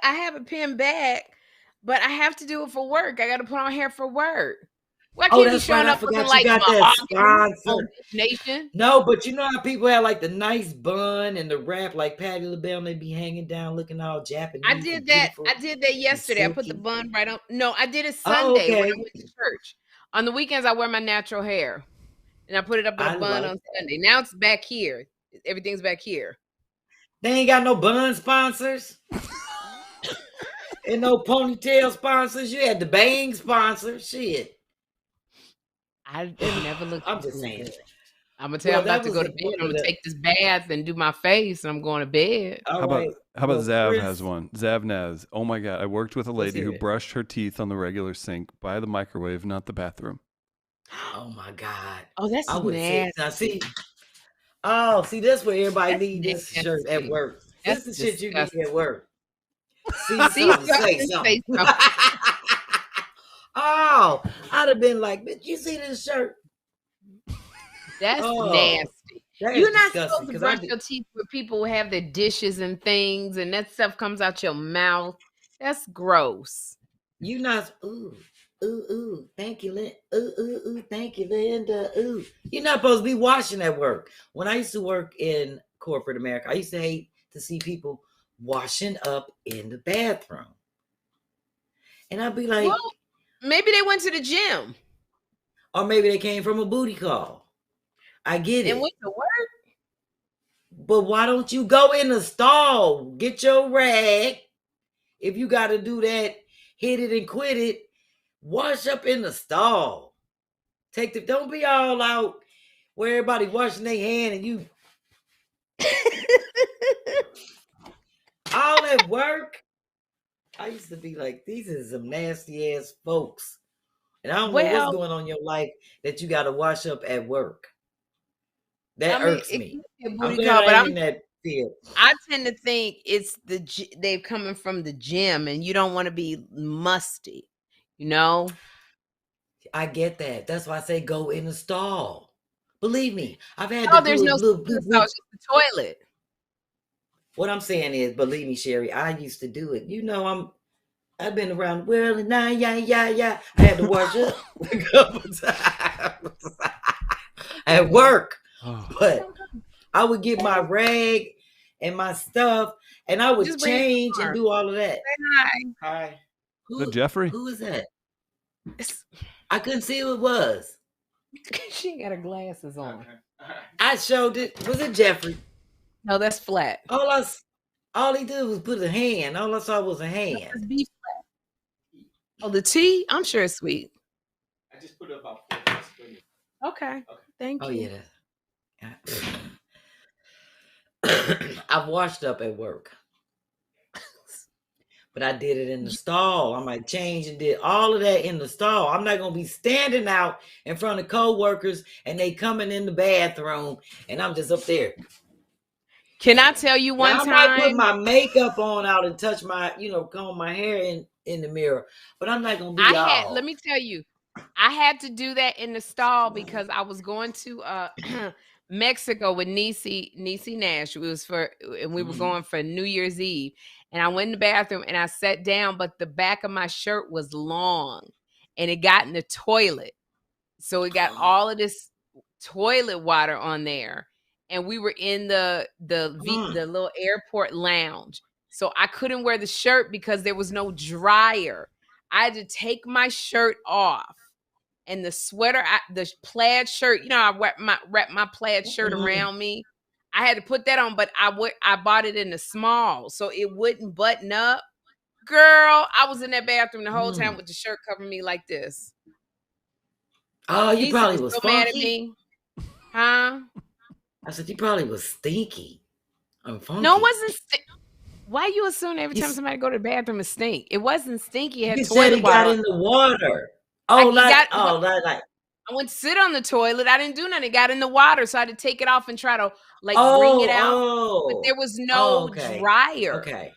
have a pin back, but I have to do it for work. I got to put on hair for work. Why can't you showing up looking like that sponsor nation? No, but you know how people have like the nice bun and the wrap like Patti LaBelle, and they be hanging down looking all Japanese. I did that yesterday. I put the bun right on. No, I did it Sunday when I went to church. On the weekends, I wear my natural hair, and I put it up in a bun on Sunday. Now it's back here. Everything's back here. They ain't got no bun sponsors. And no ponytail sponsors. You had the bang sponsor. Shit. I never looked. I'm just saying. I'm gonna tell you I'm about to go to bed. I'm gonna take this bath and do my face, and I'm going to bed. How about Zav has one? Zav Naz. Oh my God! I worked with a lady who brushed her teeth on the regular sink by the microwave, not the bathroom. Oh my God! Oh, that's nasty. Now see. Oh, see, that's where everybody needs this shirt at work. That's the shit you need at work. See something, say something. Oh, I'd have been like, bitch, you see this shirt? That's nasty. You're not supposed to brush your teeth where people have their dishes and things, and that stuff comes out your mouth. That's gross. You not, thank you, Linda. Thank you, Linda. Ooh. You're not supposed to be washing at work. When I used to work in corporate America, I used to hate to see people washing up in the bathroom. And I'd be like, well, maybe they went to the gym. Or maybe they came from a booty call. I get it. And went to work. But why don't you go in the stall? Get your rag. If you got to do that, hit it and quit it. Wash up in the stall. Don't be all out where everybody washing their hand and you. All that work. I used to be like, these are some nasty ass folks. And I don't know what's going on in your life that you got to wash up at work. That irks me. I'm in that field. I tend to think it's they're coming from the gym, and you don't want to be musty, you know? I get that. That's why I say go in the stall. Believe me, I've had to there's no stall, it's just the toilet. What I'm saying is, believe me, Sherri, I used to do it. You know, I've been around the world and I had to wash up a couple times at work. But I would get my rag and my stuff, and I would just change and do all of that. Say hi. Is that Jeffrey? Who is that? I couldn't see who it was. She ain't got her glasses on. I showed it. Was it Jeffrey? No, that's Flat. All he did was put a hand. All I saw was a hand. That's B-Phlat. Oh, the tea? I'm sure it's sweet. I just put it about 4 minutes. Okay. Thank you. Oh, yeah. I've washed up at work. But I did it in the stall. I might change and did all of that in the stall. I'm not gonna be standing out in front of co-workers and they coming in the bathroom and I'm just up there. Can I tell you one now, time? I might put my makeup on out and touch my, comb my hair in the mirror, but I'm not gonna be all. Let me tell you, I had to do that in the stall because I was going to Mexico with Niecy Nash. It was and we were going for New Year's Eve. And I went in the bathroom and I sat down, but the back of my shirt was long and it got in the toilet. So it got all of this toilet water on there. And we were in the little airport lounge. So I couldn't wear the shirt because there was no dryer. I had to take my shirt off. And the sweater, the plaid shirt, I wrap my plaid shirt around me. I had to put that on, but I bought it in the small, so it wouldn't button up. Girl, I was in that bathroom the whole time with the shirt covering me like this. Oh, you probably was so funky. mad at me. Huh? I said, you probably was stinky. I'm funky. No, it wasn't Why you assume every time somebody go to the bathroom it stink? It wasn't stinky. It had toilet water. Got in the water. I went to sit on the toilet. I didn't do nothing. It got in the water, so I had to take it off and try to wring it out. But there was no dryer. Okay.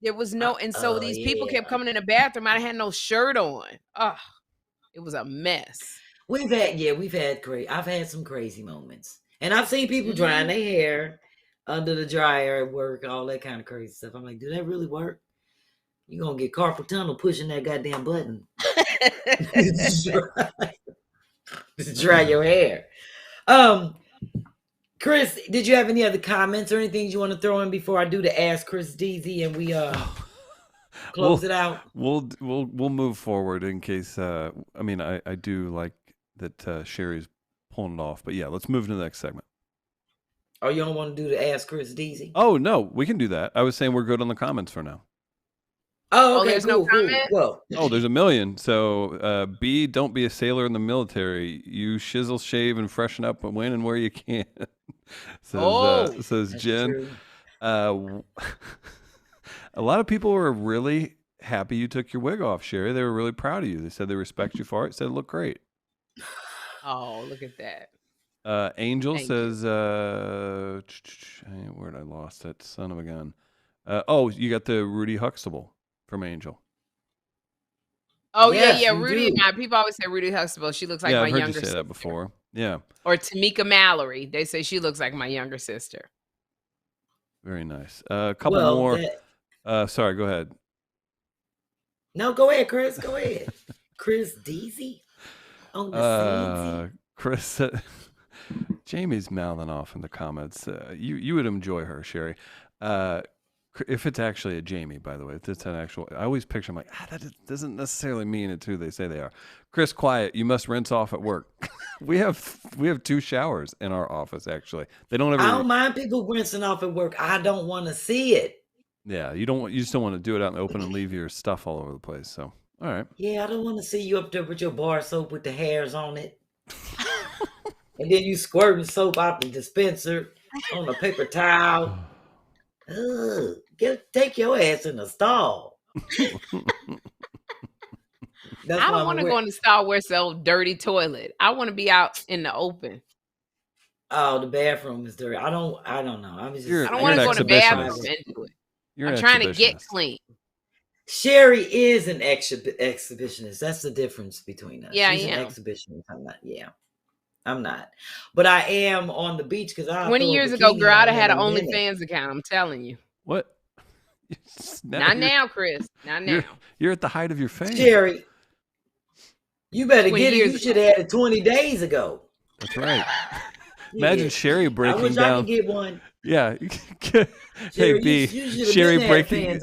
There was no, and so these people kept coming in the bathroom. I had no shirt on. Oh, it was a mess. I've had some crazy moments, and I've seen people drying their hair under the dryer at work, all that kind of crazy stuff. I'm like, do that really work? You're gonna get carpal tunnel pushing that goddamn button. Just dry your hair. Chris, did you have any other comments or anything you want to throw in before I do the Ask Chris Deasy and we close it out? We'll move forward in case. I do like that Sherri's pulling it off, but yeah, let's move to the next segment. Oh, you don't want to do the Ask Chris Deasy? Oh no, we can do that. I was saying we're good on the comments for now. Oh, okay, there's no comment. Well, there's a million. So, B, don't be a sailor in the military. You shizzle, shave, and freshen up when and where you can. Says Jen. A lot of people were really happy you took your wig off, Sherri. They were really proud of you. They said they respect you for it. Said it looked great. Oh, look at that. Angel says, where'd I lost that son of a gun? You got the Rudy Huxtable from Angel. Oh, yes, yeah. Rudy and I, people always say Rudy Huxtable. She looks like my younger sister. I've heard you say that before. Yeah. Or Tamika Mallory. They say she looks like my younger sister. Very nice. A couple more. Sorry, go ahead. No, go ahead, Chris. Go ahead. Chris Deasy on the scene. Chris, Jamie's mouthing off in the comments. You would enjoy her, Sherri. If it's actually a Jamie, by the way, if it's an actual, I always picture, I'm like, that doesn't necessarily mean it's who they say they are. Chris, quiet. You must rinse off at work. we have 2 showers in our office. Actually, they don't ever. I don't mind people rinsing off at work. I don't want to see it. Yeah, you just don't want to do it out in the open and leave your stuff all over the place. So, all right. Yeah, I don't want to see you up there with your bar soap with the hairs on it, and then you squirting soap out the dispenser on a paper towel. Ugh, take your ass in the stall. I don't want to go in the stall where it's a dirty toilet. I want to be out in the open. Oh, the bathroom is dirty. I don't know. I don't want to go to the bathroom and do it. I'm trying to get clean. Sherri is an exhibitionist. That's the difference between us. Yeah, She's an exhibitionist. I'm not. Yeah. I'm not, but I am on the beach because 20 years ago, girl, I'd have had an OnlyFans account. I'm telling you. What? Not now, Chris. Not now. You're at the height of your fame, Sherri. You better get it. You should have had it 20 days ago. That's right. Imagine Sherri breaking down. I wish I could get one. Yeah. Hey, B. Sherri breaking.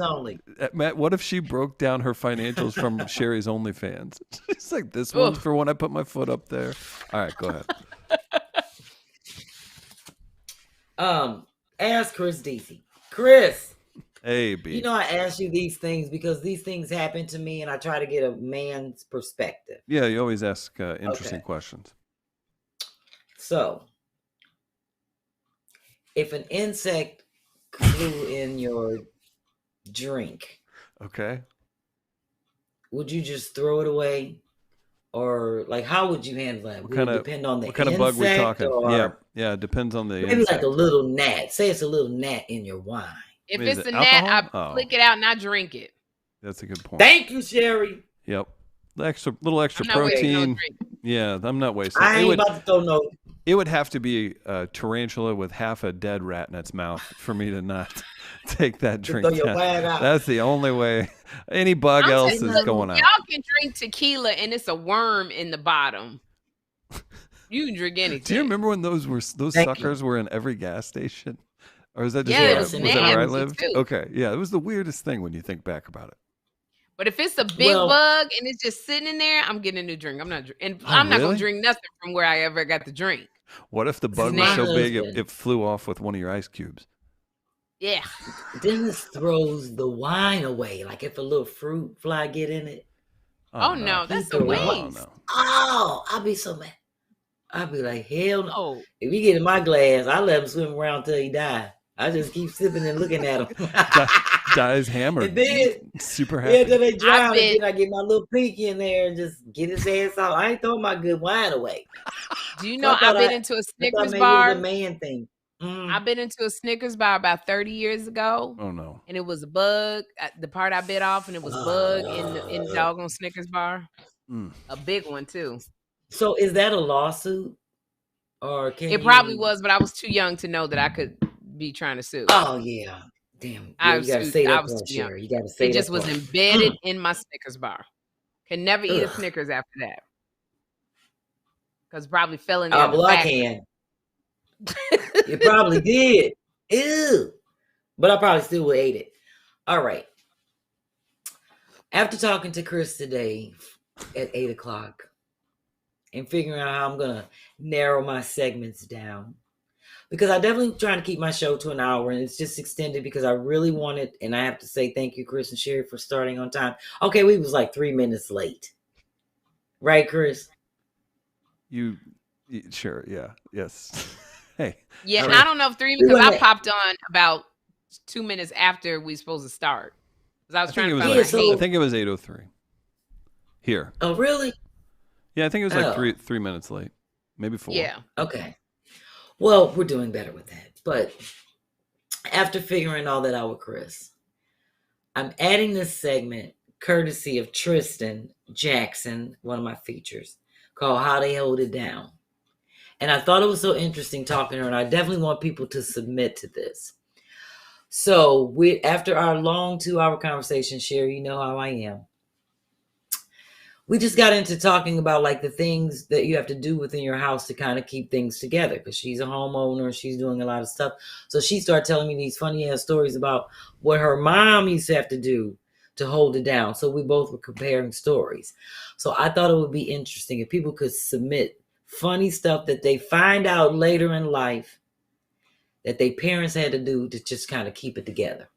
Matt, what if she broke down her financials from Sherri's OnlyFans? It's like, this one's for when I put my foot up there. All right, go ahead. Ask Chris Deasy. Chris. Hey, B. You know, I ask you these things because these things happen to me and I try to get a man's perspective. Yeah, you always ask interesting questions. So, if an insect flew in your drink. Okay. Would you just throw it away? Or like, how would you handle that? Would it depend on the what kind of bug we talking? Or yeah, it depends on the maybe insect. like a little gnat. Say it's a little gnat in your wine. If Is it's it a gnat, I alcohol? flick it out and I drink it. That's a good point. Thank you, Sherry. Yep. Little extra I'm not wasting no protein. drink. Yeah, I'm not wasting. I ain't about to throw no. It would have to be a tarantula with half a dead rat in its mouth for me to not take that drink. Throw your bag out. That's the only way. Any bug else is going out. Y'all can drink tequila and it's a worm in the bottom. You can drink anything. Do you remember when those suckers were in every gas station? Or is that just was that where I lived? too. Okay, yeah, it was the weirdest thing when you think back about it. But if it's a big bug and it's just sitting in there, I'm getting a new drink. I'm not going to drink nothing from where I ever got the drink. What if the bug was so big it flew off with one of your ice cubes? Yeah. Dennis throws the wine away. Like if a little fruit fly get in it. Oh no, that's a waste. Oh, I'll be so mad. I'll be like, hell no. Oh. If he get in my glass, I let him swim around till he die. I just keep sipping and looking at him. Dies hammered. And then, super happy. Yeah, then they drown. And then I get my little pinky in there and just get his ass out. I ain't throwing my good wine away. Do you know I've been into a Snickers bar? It was a man thing. I've been into a Snickers bar about 30 years ago. Oh no! And it was a bug. The part I bit off, and it was a bug in the doggone Snickers bar. A big one too. So is that a lawsuit, or can it probably was? But I was too young to know that I could be trying to sue. Oh yeah, damn! Yeah, you gotta say that part, Sherry. You gotta say that. It just was embedded in my Snickers bar. Can never eat a Snickers after that because probably fell in there. Well, I can. You probably did. Ew. But I probably still would ate it. All right. After talking to Chris today at 8:00 and figuring out how I'm going to narrow my segments down, because I definitely trying to keep my show to an hour, and it's just extended because I really wanted, and I have to say thank you, Chris and Sherri, for starting on time. Okay, we was like 3 minutes late. Right, Chris? Sure, yeah, yes. Hey. Yeah, and I don't know if 3 because I popped on about 2 minutes after we supposed to start. Because I was trying to find I think it was 8:03. Here. Oh, really? Yeah, I think it was like 3 minutes late. Maybe 4. Yeah. Okay. Well, we're doing better with that. But after figuring all that out with Chris, I'm adding this segment courtesy of Tristan Jackson, one of my features, called How They Hold It Down. And I thought it was so interesting talking to her, and I definitely want people to submit to this. So after our long 2-hour conversation, Sherri, you know how I am. We just got into talking about like the things that you have to do within your house to kind of keep things together, because she's a homeowner, she's doing a lot of stuff. So she started telling me these funny ass stories about what her mom used to have to do to hold it down. So we both were comparing stories. So I thought it would be interesting if people could submit funny stuff that they find out later in life that their parents had to do to just kind of keep it together.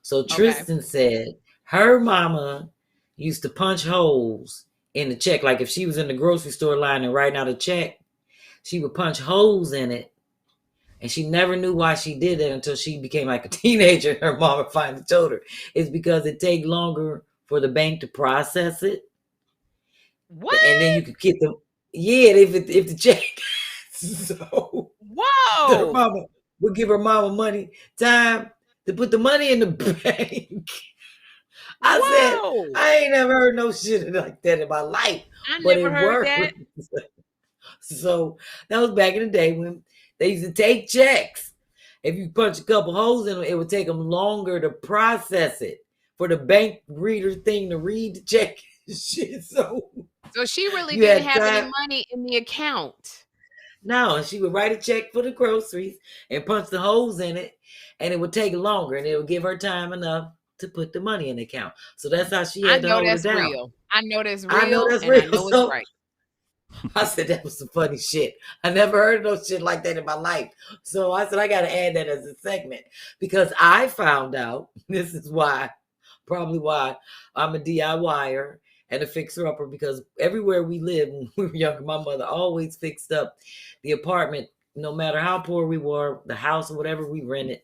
So Tristan said her mama used to punch holes in the check. Like if she was in the grocery store line and writing out a check, she would punch holes in it. And she never knew why she did that until she became like a teenager. Her mama finally told her it's because it takes longer for the bank to process it. What? And then you could get them. Yeah, if the check. So her mama would give her mama time to put the money in the bank. I said, I ain't never heard no shit like that in my life. But never heard that. So that was back in the day when they used to take checks. If you punch a couple holes in them, it would take them longer to process it for the bank reader thing to read the check and shit. So she really didn't have any money in the account. No, and she would write a check for the groceries and punch the holes in it, and it would take longer, and it would give her time enough to put the money in the account. So that's how she had to hold it down. I know that's real. I know that's real. I know it's right. I said that was some funny shit. I never heard of no shit like that in my life. So I said I got to add that as a segment because I found out, this is probably why I'm a DIYer and a fixer-upper, because everywhere we lived when we were younger, my mother always fixed up the apartment, no matter how poor we were, the house or whatever we rented.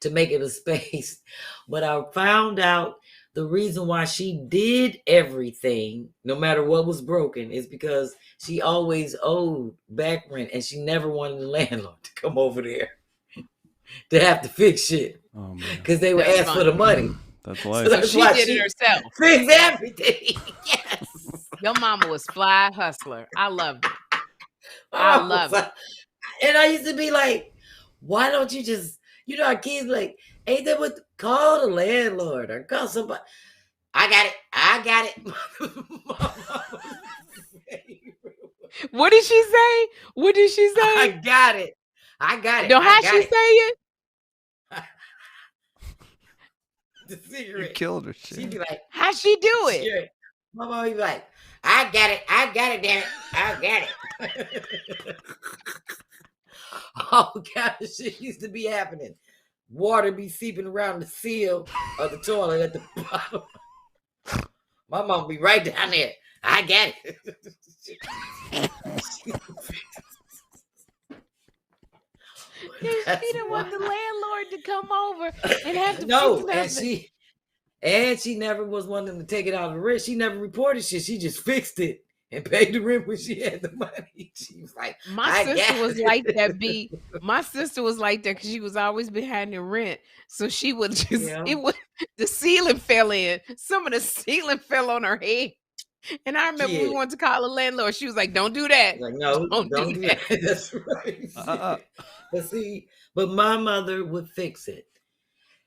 to make it a space. But I found out the reason why she did everything, no matter what was broken, is because she always owed back rent and she never wanted the landlord to come over there to have to fix shit. Oh man. Because they would ask for the money. That's life. So that's she why did it herself. Fix everything. Yes. Your mama was fly hustler. I loved it. I love it. And I used to be like, why don't you just, our kids like, ain't that what, call the landlord or call somebody. I got it. What did she say? I got it. No, how she say it? The cigarette. You killed her. Shit. She'd be like, how she do it? Sure. My mom would be like, I got it, damn it. I got it. All kind of shit used to be happening. Water be seeping around the seal of the toilet at the bottom. My mom be right down there. I got it. She didn't want the landlord to come over and have to fix nothing. And she never was wanting to take it out of the rent. She never reported shit. She just fixed it and paid the rent when she had the money. She was like, my sister was like that. My sister was like that because she was always behind the rent. So she would just the ceiling fell in. Some of the ceiling fell on her head. And I remember we wanted to call the landlord. She was like, "Don't do that." Like, no, don't do that. That's right. But my mother would fix it.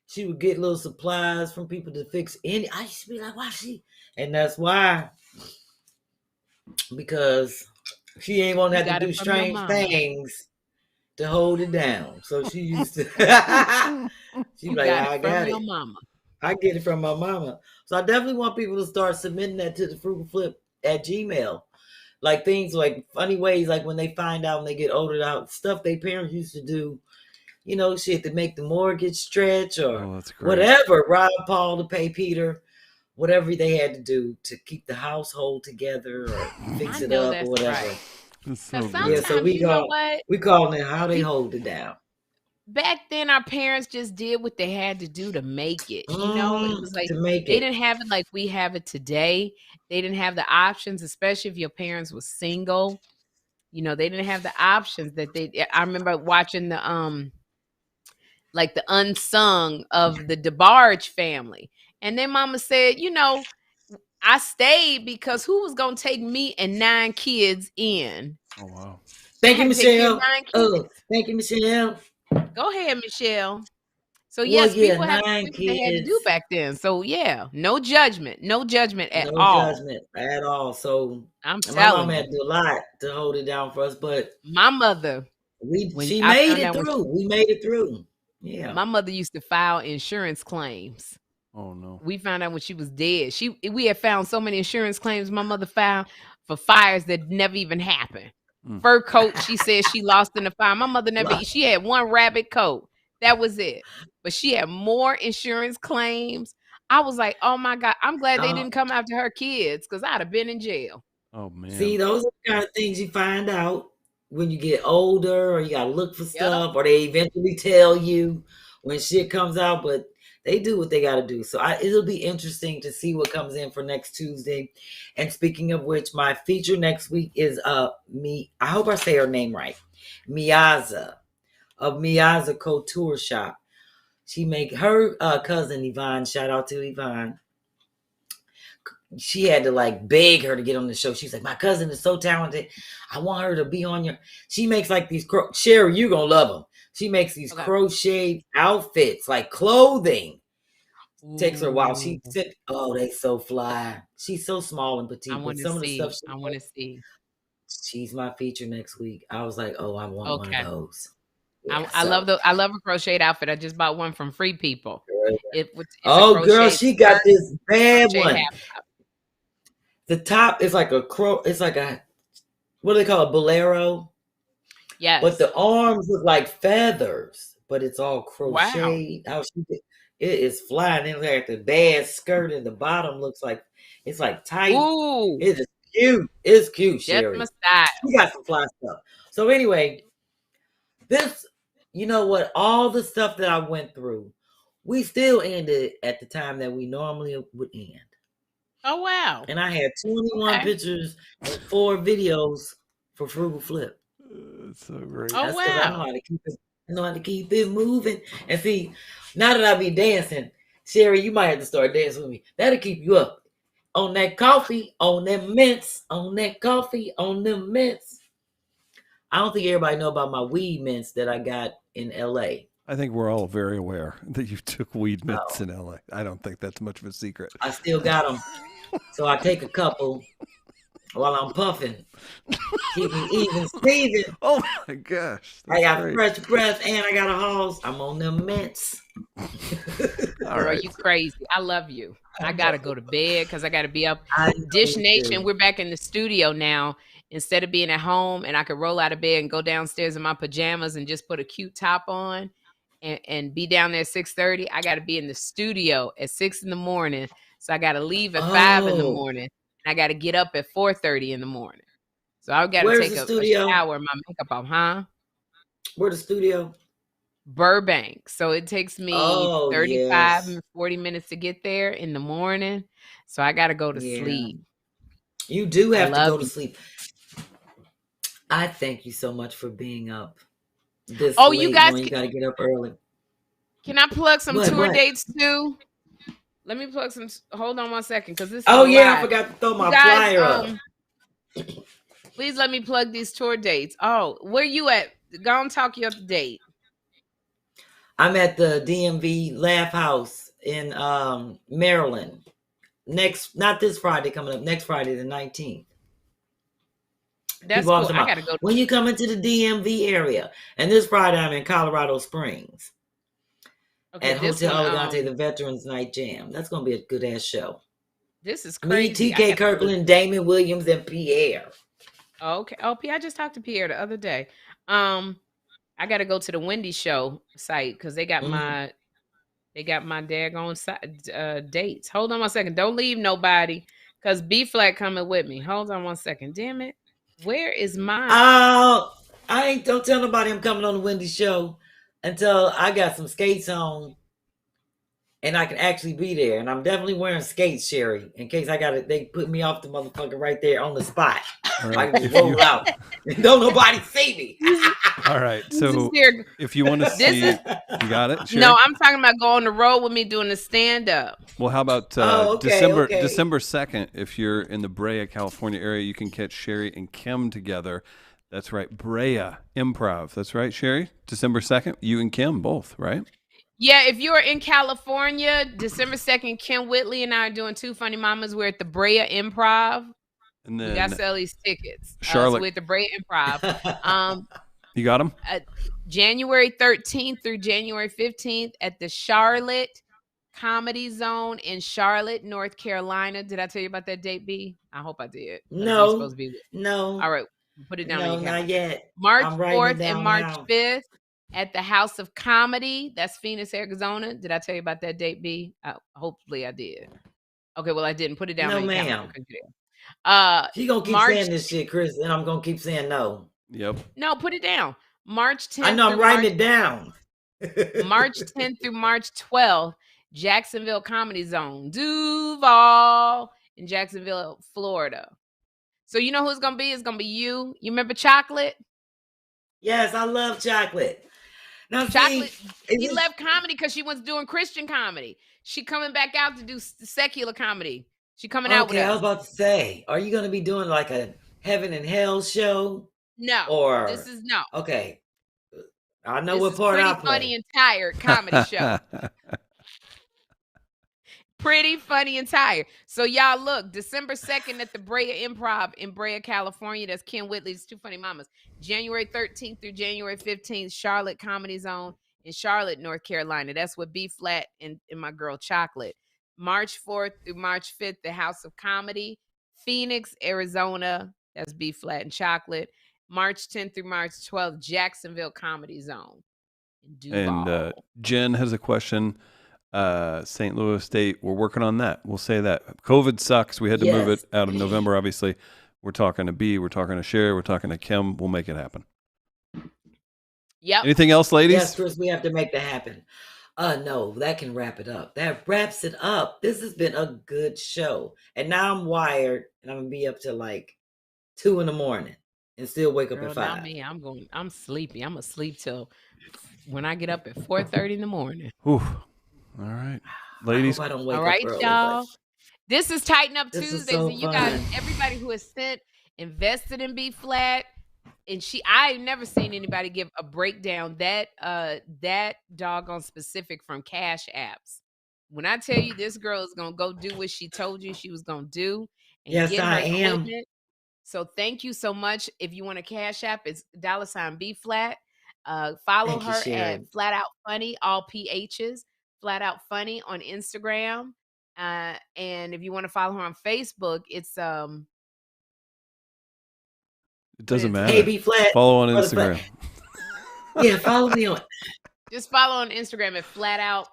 She would get little supplies from people to fix any. I used to be like, why she? And that's why. Because she ain't want to have to do strange things to hold it down. So she used to. She'd be like, I got it. Mama. I get it from my mama. So I definitely want people to start submitting that to the Frugal Flip at Gmail. Like things like funny ways, like when they find out when they get older, out stuff their parents used to do. Shit to make the mortgage stretch or whatever. Rob Paul to pay Peter, whatever they had to do to keep the household together or fix it up or whatever. Right. So we call it how they hold it down. Back then, our parents just did what they had to do to make it. It was like they didn't have it like we have it today. They didn't have the options, especially if your parents were single. They didn't have the options that they. I remember watching the like the unsung of the DeBarge family. And then mama said, I stayed because who was going to take me and 9 kids in? Oh, wow. Thank you, Michelle. Thank you, Michelle. Go ahead, Michelle. So, yes, people had to do what they had to do back then. So, no judgment. No judgment at all. No judgment at all. So, I'm telling my mom had to do a lot to hold it down for us. But my mother, she made it through. We made it through. Yeah. My mother used to file insurance claims. Oh no. We found out when she was dead. We had found so many insurance claims my mother filed for fires that never even happened. Fur coat, she said she lost in the fire. My mother she had one rabbit coat. That was it. But she had more insurance claims. I was like, oh my God, I'm glad they didn't come after her kids because I'd have been in jail. Oh man. See, those are the kind of things you find out when you get older, or you gotta look for stuff, or they eventually tell you when shit comes out, but they do what they gotta do. So it'll be interesting to see what comes in for next Tuesday. And speaking of which, my feature next week is I hope I say her name right, Miaza of Miaza Couture Shop. She make her cousin Yvonne, shout out to Yvonne. She had to like beg her to get on the show. She's like, my cousin is so talented. I want her to be on your. She makes like these Sherri, you're gonna love them. She makes these crochet outfits, like clothing. Takes her a while. She said, "Oh, they so fly." She's so small and petite. I want to see. She's my feature next week. I was like, "Oh, I want one of those." Yeah, I love a crocheted outfit. I just bought one from Free People. Girl, she got this bad one. The top is like it's like a, what do they call it? Bolero. Yes. But the arms look like feathers, but it's all crocheted. Wow. It is flying. Then like the bad skirt and the bottom looks like it's like tight. Ooh. It is cute. It's cute, Sherri. That's my style. She got some fly stuff. So anyway, this you know what? All the stuff that I went through, we still ended at the time that we normally would end. Oh, wow. And I had 21 pictures and 4 videos for Frugal Flip. It's so great. Oh, That's because I know wow. how to keep it. I know how to keep it moving. And see, now that I be dancing, Sherri, you might have to start dancing with me. That'll keep you up. On that coffee, on them mints, on that coffee, on them mints. I don't think everybody know about my weed mints that I got in LA. I think we're all very aware that you took weed mints in LA. I don't think that's much of a secret. I still got them. So I take a couple while I'm puffing. Keep me even Steven. Oh my gosh. I got fresh breath and I got a hose. I'm on them mints. All right. You crazy. I love you. I got to go to bed because I got to be up. Dish Nation, we're back in the studio now. Instead of being at home and I could roll out of bed and go downstairs in my pajamas and just put a cute top on and be down there at 6:30, I got to be in the studio at 6 in the morning. So I got to leave at 5 in the morning. And I got to get up at 4:30 in the morning. So I got to take a shower and my makeup off, huh? Where's the studio? Burbank. So it takes me 35 and 40 minutes to get there in the morning. So I got to go to sleep. You do have to go to sleep. I thank you so much for being up this late. You guys, you got to get up early. Can I plug some tour dates too? Let me plug some. Hold on one second, because this. I forgot to throw my flyer up. Please let me plug these tour dates. Oh, where you at? Go and talk you up to date. I'm at the DMV Laugh House in Maryland. Not this Friday coming up. Next Friday, the 19th. That's cool. I gotta go. When you come into the DMV area, and this Friday I'm in Colorado Springs at Hotel Elegante, the Veterans Night Jam. That's gonna be a good ass show. This is crazy. Me, TK Kirkland, Damon Williams, and Pierre. Okay. Oh, I just talked to Pierre the other day. I got to go to the Wendy Show site because they got my daggone dates. Hold on one second. Don't leave nobody because B-Phlat coming with me. Hold on one second. Damn it. Where is mine? Don't tell nobody I'm coming on the Wendy Show until I got some skates on and I can actually be there. And I'm definitely wearing skates, Sherri, in case they put me off the motherfucker right there on the spot. Right. I can just roll out. Don't nobody see me. All right. So if you want to see, you got it? Sherri? No, I'm talking about going on the road with me doing the stand-up. Well, how about December 2nd? If you're in the Brea, California area, you can catch Sherri and Kym together. That's right. Brea Improv. That's right, Sherri? December 2nd, you and Kym both, right? Yeah, if you're in California, December 2nd, Kym Whitley and I are doing Two Funny Mamas. We're at the Brea Improv. And then we got to sell these tickets. Charlotte. So we're at the Brea Improv. You got them? January 13th through January 15th at the Charlotte Comedy Zone in Charlotte, North Carolina. Did I tell you about that date, B? I hope I did. No. Supposed to be no. All right. Put it down. No, not yet. March 4th and March 5th. At the House of Comedy, that's Phoenix, Arizona. Did I tell you about that date, B? Hopefully I did. Okay, well I didn't. Put it down. No, on your ma'am. She gonna keep saying this shit, Chris, and I'm gonna keep saying no. Yep. No, put it down. March 10th. I know I'm writing it down. March 10th through March 12th, Jacksonville Comedy Zone, Duval in Jacksonville, Florida. So you know who it's gonna be? It's gonna be you. You remember Chocolate? Yes, I love Chocolate. Now, Chocolate, he left comedy because she was doing Christian comedy. She coming back out to do secular comedy. She coming out with us. I was about to say, are you going to be doing like a Heaven and Hell show? No. Or this is no. Okay. I know what part I play. Funny and Tired comedy show. Pretty Funny and Tired. So y'all look, December 2nd at the Brea Improv in Brea, California. That's Kym Whitley's Two Funny Mamas. January 13th through January 15th, Charlotte Comedy Zone in Charlotte, North Carolina. That's with B-Phlat and my girl Chocolate. March 4th through March 5th, the House of Comedy, Phoenix, Arizona. That's B-Phlat and Chocolate. March 10th through March 12th, Jacksonville Comedy Zone. And Jen has a question. St. Louis State, we're working on that. We'll say that. COVID sucks. We had to move it out of November, obviously. We're talking to B, we're talking to Sherri, we're talking to Kym. We'll make it happen. Yep. Anything else, ladies? Yes, Chris, we have to make that happen. No, that can wrap it up. That wraps it up. This has been a good show. And now I'm wired and I'm gonna be up to like 2 a.m. and still wake up Girl, at not 5. me. I'm sleepy. I'm gonna sleep till when I get up at 4:30 in the morning. Ooh. All right. Ladies. I don't wake All right, up early, y'all. This is Tighten Up This is Tuesdays, so and you guys, fun. everybody who has invested in B-Flat, and I've never seen anybody give a breakdown that doggone specific from Cash Apps. When I tell you this girl is gonna go do what she told you she was gonna do and Yes, get her I am. equipment. So thank you so much. If you want a Cash App, it's $ B-Flat. Follow Thank you, her Sherri. at Flat Out Funny, all PHs, Flat Out Funny on Instagram. And if you want to follow her on Facebook, it's It doesn't what is matter. Hey, B-Flat. Follow on For the Instagram. Yeah, follow me on. just follow on Instagram at Flat Out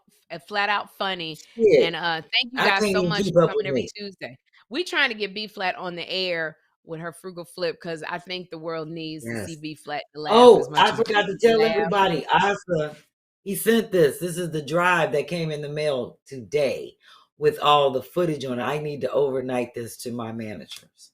Funny. Yeah. And thank you I guys can't so even much keep for up coming with every me. Tuesday. We trying to get B-Flat on the air with her frugal flip because I think the world needs to see Yes. B-Flat to laugh as much I as forgot we to tell laugh. everybody. Asa, he sent this. This is the drive that came in the mail today with all the footage on it. I need to overnight this to my managers.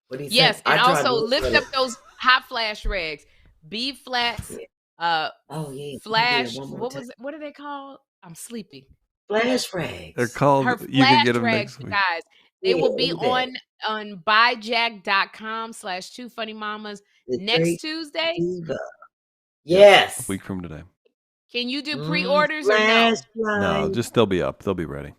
What he Yes, sent. and I tried also to look lift at up it. those hot flash rags. B-Flats, Oh yeah. flash. One more What time. was it? What are they called? I'm sleepy. Flash They're rags. called. Her You can get flash them rags, next you week. guys. They will be look at on buyjack.com/2funnymamas the next great Tuesday. diva. Yep, Yes. a week from today. Can you do pre-orders or no? No, just they'll be up. They'll be ready.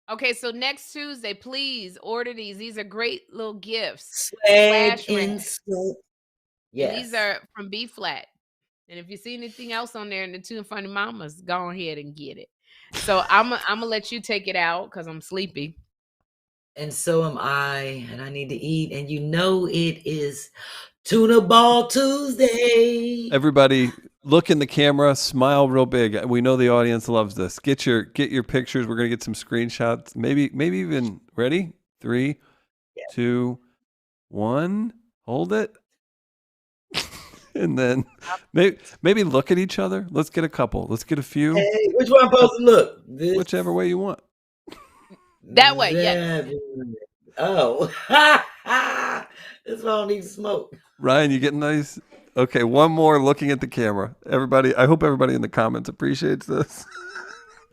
Okay, so next Tuesday, please order these. These are great little gifts. Swag Flash in rags. sweat. Yes. And these are from B-Flat. And if you see anything else on there in the Two Funny Mamas, go ahead and get it. So I'm gonna let you take it out because I'm sleepy. And so am I, and I need to eat. And you know it is Tuna Ball Tuesday. Everybody, look in the camera, smile real big. We know the audience loves this. Get your pictures. We're gonna get some screenshots. Maybe even ready. 3, 2, 1. Hold it. And then maybe look at each other. Let's get a couple. Let's get a few. Hey, which one I'm supposed to look? This, Whichever way you want. That way, yeah. Oh. This one don't need smoke. Ryan, you getting nice? Okay, one more looking at the camera. Everybody, I hope everybody in the comments appreciates this.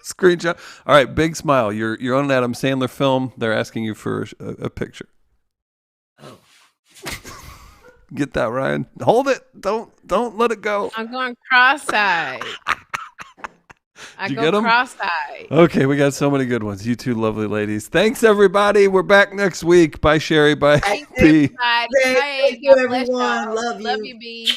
Screenshot. All right, big smile. You're on an Adam Sandler film. They're asking you for a picture. Oh. Get that, Ryan. Hold it. Don't let it go. I'm going cross-eyed. I Did you go get 'em? cross-eyed. Okay, we got so many good ones. You two lovely ladies. Thanks, everybody. We're back next week. Bye, Sherri. Bye, Thanks, B. everybody. Thank Hey, you, God bless everyone. y'all. Love you. Love you, B.